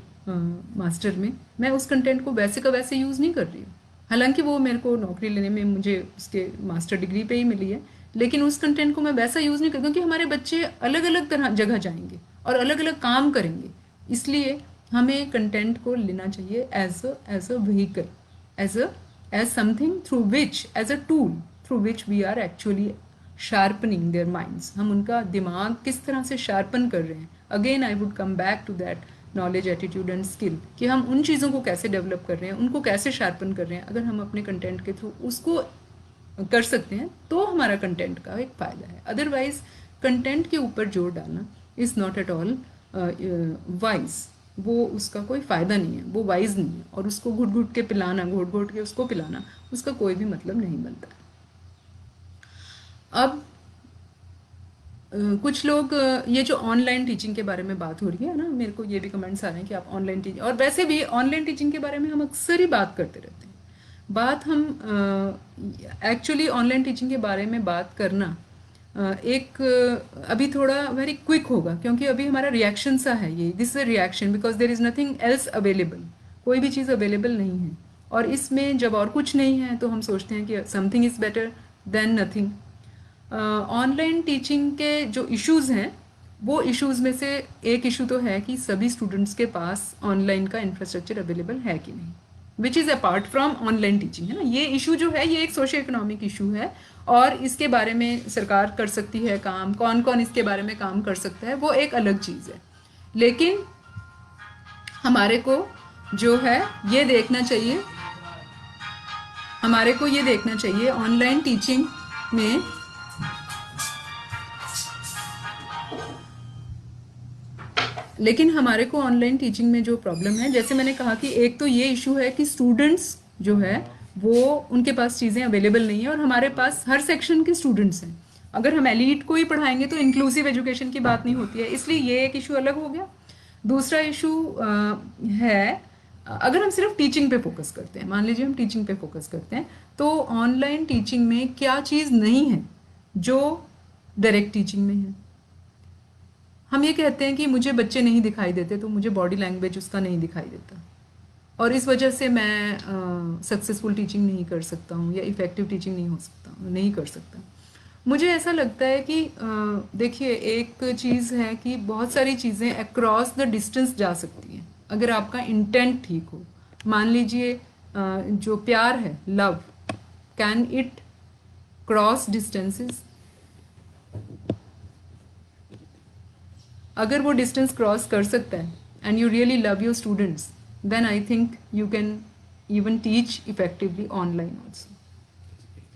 मास्टर में, मैं उस कंटेंट को वैसे का वैसे यूज़ नहीं कर रही हूँ। हालांकि वो मेरे को नौकरी लेने में मुझे उसके मास्टर डिग्री पे ही मिली है, लेकिन उस कंटेंट को मैं वैसा यूज़ नहीं कर, क्योंकि हमारे बच्चे अलग अलग तरह जगह जाएंगे और अलग अलग काम करेंगे। इसलिए हमें कंटेंट को लेना चाहिए as a vehicle, as something through which, as a tool through which we are actually sharpening their minds. हम उनका दिमाग किस तरह से शार्पन कर रहे हैं। Again I would come back to that knowledge, attitude and skill, कि हम उन चीज़ों को कैसे डेवलप कर रहे हैं, उनको कैसे शार्पन कर रहे हैं। अगर हम अपने कंटेंट के थ्रू उसको कर सकते हैं तो हमारा कंटेंट का एक फ़ायदा है। अदरवाइज कंटेंट के ऊपर जोर डालना is not at all wise. वो उसका कोई फ़ायदा नहीं है, वो वाइज नहीं है। और उसको घुट घुट के पिलाना, घोट घोट के उसको पिलाना, उसका कोई भी मतलब नहीं बनता। अब कुछ लोग, ये जो ऑनलाइन टीचिंग के बारे में बात हो रही है ना, मेरे को ये भी कमेंट्स आ रहे हैं कि आप ऑनलाइन टीचिंग, और वैसे भी ऑनलाइन टीचिंग के बारे में हम अक्सर ही बात करते रहते हैं। बात हम एक्चुअली ऑनलाइन टीचिंग के बारे में बात करना एक अभी थोड़ा वेरी क्विक होगा, क्योंकि अभी हमारा रिएक्शन सा है ये, this is a reaction because there is nothing else available. कोई भी चीज़ अवेलेबल नहीं है, और इसमें जब और कुछ नहीं है तो हम सोचते हैं कि something is better than nothing. Online teaching के जो इश्यूज़ हैं, वो इश्यूज़ में से एक इशू तो है कि सभी स्टूडेंट्स के पास ऑनलाइन का इंफ्रास्ट्रक्चर अवेलेबल है कि नहीं, which is apart from online teaching, है ना। ये इशू जो है ये एक सोशो इकोनॉमिक इशू है, और इसके बारे में सरकार कर सकती है काम, कौन कौन इसके बारे में काम कर सकता है वो एक अलग चीज़ है। लेकिन हमारे को जो है ये देखना चाहिए, हमारे को ये देखना चाहिए ऑनलाइन टीचिंग में लेकिन हमारे को ऑनलाइन टीचिंग में जो प्रॉब्लम है, जैसे मैंने कहा कि एक तो ये इशू है कि स्टूडेंट्स जो है वो, उनके पास चीज़ें अवेलेबल नहीं है, और हमारे पास हर सेक्शन के स्टूडेंट्स हैं। अगर हम एलीट को ही पढ़ाएंगे तो इंक्लूसिव एजुकेशन की बात नहीं होती है, इसलिए ये एक इशू अलग हो गया। दूसरा इशू है, अगर हम सिर्फ टीचिंग पे फोकस करते हैं, मान लीजिए हम टीचिंग पे फोकस करते हैं, तो ऑनलाइन टीचिंग में क्या चीज़ नहीं है जो डायरेक्ट टीचिंग में है। हम ये कहते हैं कि मुझे बच्चे नहीं दिखाई देते, तो मुझे बॉडी लैंग्वेज उसका नहीं दिखाई देता, और इस वजह से मैं सक्सेसफुल टीचिंग नहीं कर सकता हूँ, या इफ़ेक्टिव टीचिंग नहीं कर सकता। मुझे ऐसा लगता है कि देखिए, एक चीज़ है कि बहुत सारी चीज़ें अक्रॉस द डिस्टेंस जा सकती हैं अगर आपका इंटेंट ठीक हो। मान लीजिए जो प्यार है, love, can it cross distances? अगर वो डिस्टेंस क्रॉस कर सकता है and you really love your students, then I think you can even teach effectively online also.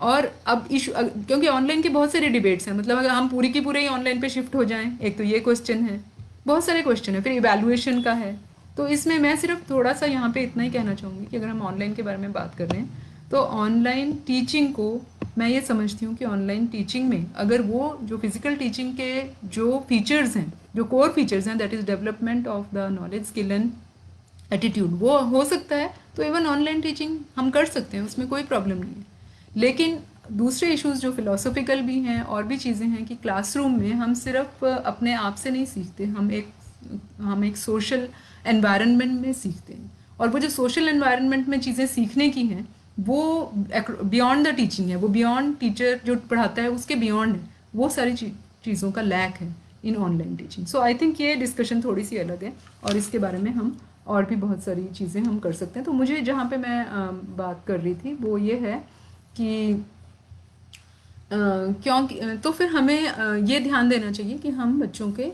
और अब इशू, क्योंकि ऑनलाइन के बहुत सारे डिबेट्स हैं, मतलब अगर हम पूरी की पूरे ही ऑनलाइन पे शिफ्ट हो जाएं, एक तो ये क्वेश्चन है, बहुत सारे क्वेश्चन है, फिर इवैल्यूएशन का है। तो इसमें मैं सिर्फ थोड़ा सा यहाँ पे इतना ही कहना चाहूँगी कि अगर हम ऑनलाइन के बारे में बात कर रहे हैं, तो ऑनलाइन टीचिंग को मैं ये समझती हूँ कि ऑनलाइन टीचिंग में अगर वो जो फिजिकल टीचिंग के जो फीचर्स हैं, जो कोर फीचर्स हैं, that is development of the knowledge, skill and attitude, वो हो सकता है, तो इवन ऑनलाइन टीचिंग हम कर सकते हैं, उसमें कोई प्रॉब्लम नहीं है। लेकिन दूसरे इश्यूज जो फिलोसॉफिकल भी हैं और भी चीज़ें हैं कि क्लासरूम में हम सिर्फ अपने आप से नहीं सीखते, हम एक सोशल एनवायरनमेंट में सीखते हैं, और वो जो सोशल एनवायरनमेंट में चीज़ें सीखने की हैं वो बियॉन्ड द टीचिंग है, वो बियॉन्ड टीचर जो पढ़ाता है उसके बियॉन्ड है, वो सारी चीज़ों का लैक है in online teaching. So I think ये डिस्कशन थोड़ी सी अलग है और इसके बारे में हम और भी बहुत सारी चीज़ें हम कर सकते हैं। तो मुझे जहाँ पे मैं बात कर रही थी वो ये है कि क्योंकि तो फिर हमें ये ध्यान देना चाहिए कि हम बच्चों के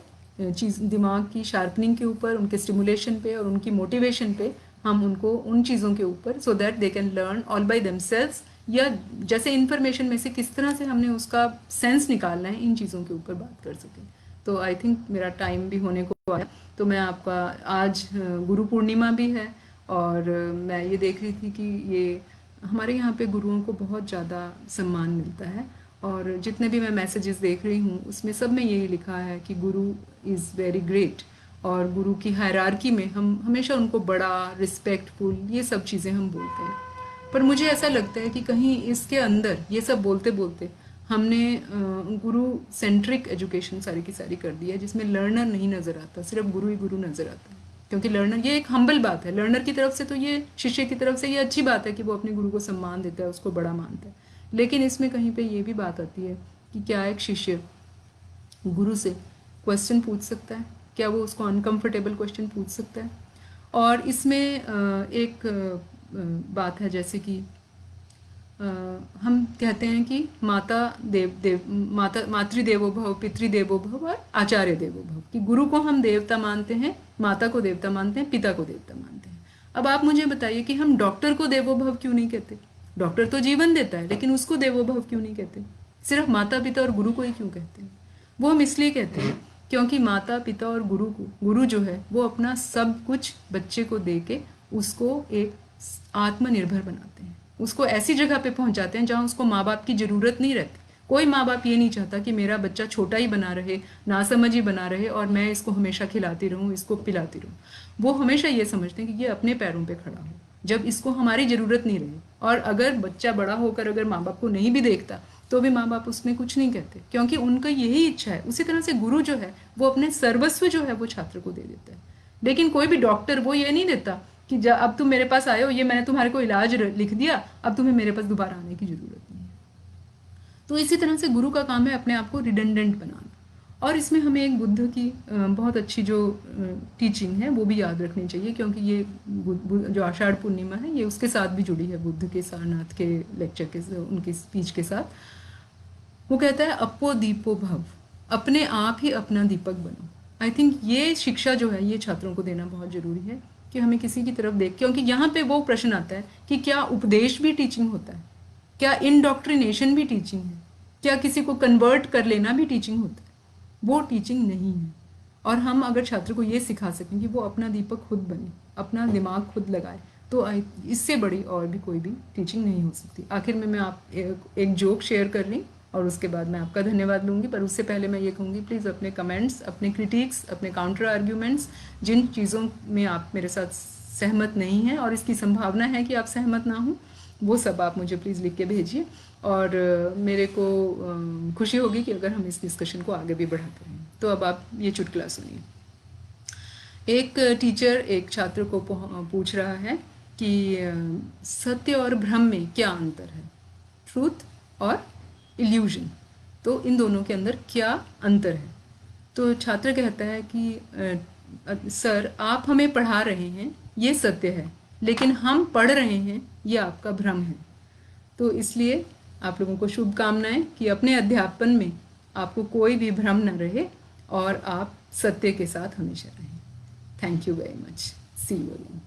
चीज़ दिमाग की शार्पनिंग के ऊपर, उनके स्टिमुलेशन पे और उनकी मोटिवेशन पे हम उनको उन चीज़ों के ऊपर, so that they can learn all by themselves, या जैसे इन्फॉर्मेशन में से किस तरह से हमने उसका सेंस निकालना है, इन चीज़ों के ऊपर बात कर सकें। तो आई थिंक मेरा टाइम भी होने को आया। तो मैं आपका आज गुरु पूर्णिमा भी है और मैं ये देख रही थी कि ये हमारे यहाँ पे गुरुओं को बहुत ज़्यादा सम्मान मिलता है और जितने भी मैं मैसेजेस देख रही हूँ उसमें सब में यही लिखा है कि गुरु इज़ वेरी ग्रेट, और गुरु की हायरार्की में हम हमेशा उनको बड़ा, रिस्पेक्टफुल, ये सब चीज़ें हम बोलते हैं। पर मुझे ऐसा लगता है कि कहीं इसके अंदर ये सब बोलते बोलते हमने गुरु सेंट्रिक एजुकेशन सारी की सारी कर दी है, जिसमें लर्नर नहीं नज़र आता, सिर्फ गुरु ही गुरु नज़र आता है। क्योंकि लर्नर, ये एक हम्बल बात है लर्नर की तरफ से, तो ये शिष्य की तरफ से ये अच्छी बात है कि वो अपने गुरु को सम्मान देता है, उसको बड़ा मानता है। लेकिन इसमें कहीं पे ये भी बात आती है कि क्या एक शिष्य गुरु से क्वेश्चन पूछ सकता है, क्या वो उसको अनकंफर्टेबल क्वेश्चन पूछ सकता है। और इसमें एक बात है, जैसे कि हम कहते हैं कि मातृदेवो भव, पितृदेवो भव और आचार्य देवो भव, कि गुरु को हम देवता मानते हैं, माता को देवता मानते हैं, पिता को देवता मानते हैं। अब आप मुझे बताइए कि हम डॉक्टर को देवो भव क्यों नहीं कहते? डॉक्टर तो जीवन देता है, लेकिन उसको देवो भव क्यों नहीं कहते? सिर्फ माता पिता और गुरु को ही क्यों कहते हैं? वो हम इसलिए कहते हैं क्योंकि माता पिता और गुरु जो है वो अपना सब कुछ बच्चे को दे के उसको एक आत्मनिर्भर बनाते हैं, उसको ऐसी जगह पे पहुंचाते हैं जहां उसको माँ बाप की जरूरत नहीं रहती। कोई माँ बाप ये नहीं चाहता कि मेरा बच्चा छोटा ही बना रहे, नासमझ ही बना रहे और मैं इसको हमेशा खिलाती रहूं, इसको पिलाती रहूं। वो हमेशा ये समझते हैं कि ये अपने पैरों पे खड़ा हो जब इसको हमारी जरूरत नहीं रही। और अगर बच्चा बड़ा होकर अगर माँ बाप को नहीं भी देखता तो भी माँ बाप उसमें कुछ नहीं कहते, क्योंकि उनका यही इच्छा है। उसी तरह से गुरु जो है वो अपने सर्वस्व जो है वो छात्र को दे देता है। लेकिन कोई भी डॉक्टर वो ये नहीं देता कि अब तुम मेरे पास आए हो, ये मैंने तुम्हारे को इलाज लिख दिया, अब तुम्हें मेरे पास दोबारा आने की जरूरत नहीं है। तो इसी तरह से गुरु का काम है अपने आप को रिडंडेंट बनाना। और इसमें हमें एक बुद्ध की बहुत अच्छी जो टीचिंग है वो भी याद रखनी चाहिए, क्योंकि ये जो आषाढ़ पूर्णिमा है ये उसके साथ भी जुड़ी है, बुद्ध के सारनाथ के लेक्चर के, उनकी स्पीच के साथ। वो कहता है अपो दीपो भव, अपने आप ही अपना दीपक बनो। आई थिंक ये शिक्षा जो है ये छात्रों को देना बहुत जरूरी है कि हमें किसी की तरफ देख, क्योंकि यहाँ पे वो प्रश्न आता है कि क्या उपदेश भी टीचिंग होता है, क्या इंडॉक्ट्रिनेशन भी टीचिंग है, क्या किसी को कन्वर्ट कर लेना भी टीचिंग होता है? वो टीचिंग नहीं है। और हम अगर छात्र को ये सिखा सकें कि वो अपना दीपक खुद बने, अपना दिमाग खुद लगाए, तो इससे बड़ी और भी कोई भी टीचिंग नहीं हो सकती। आखिर में मैं आप एक जोक शेयर कर रही और उसके बाद मैं आपका धन्यवाद लूँगी। पर उससे पहले मैं ये कहूँगी, प्लीज़ अपने कमेंट्स, अपने क्रिटिक्स, अपने काउंटर आर्ग्यूमेंट्स, जिन चीज़ों में आप मेरे साथ सहमत नहीं हैं और इसकी संभावना है कि आप सहमत ना हों, वो सब आप मुझे प्लीज़ लिख के भेजिए। और मेरे को खुशी होगी कि अगर हम इस डिस्कशन को आगे भी बढ़ाते रहें। तो अब आप ये चुटकुला सुनिए। एक टीचर एक छात्र को पूछ रहा है कि सत्य और भ्रम में क्या अंतर है, ट्रूथ और इल्यूजन, तो इन दोनों के अंदर क्या अंतर है? तो छात्र कहता है कि सर आप हमें पढ़ा रहे हैं ये सत्य है, लेकिन हम पढ़ रहे हैं ये आपका भ्रम है। तो इसलिए आप लोगों को शुभकामनाएं कि अपने अध्यापन में आपको कोई भी भ्रम न रहे और आप सत्य के साथ हमेशा रहें। Thank you very much. See you again.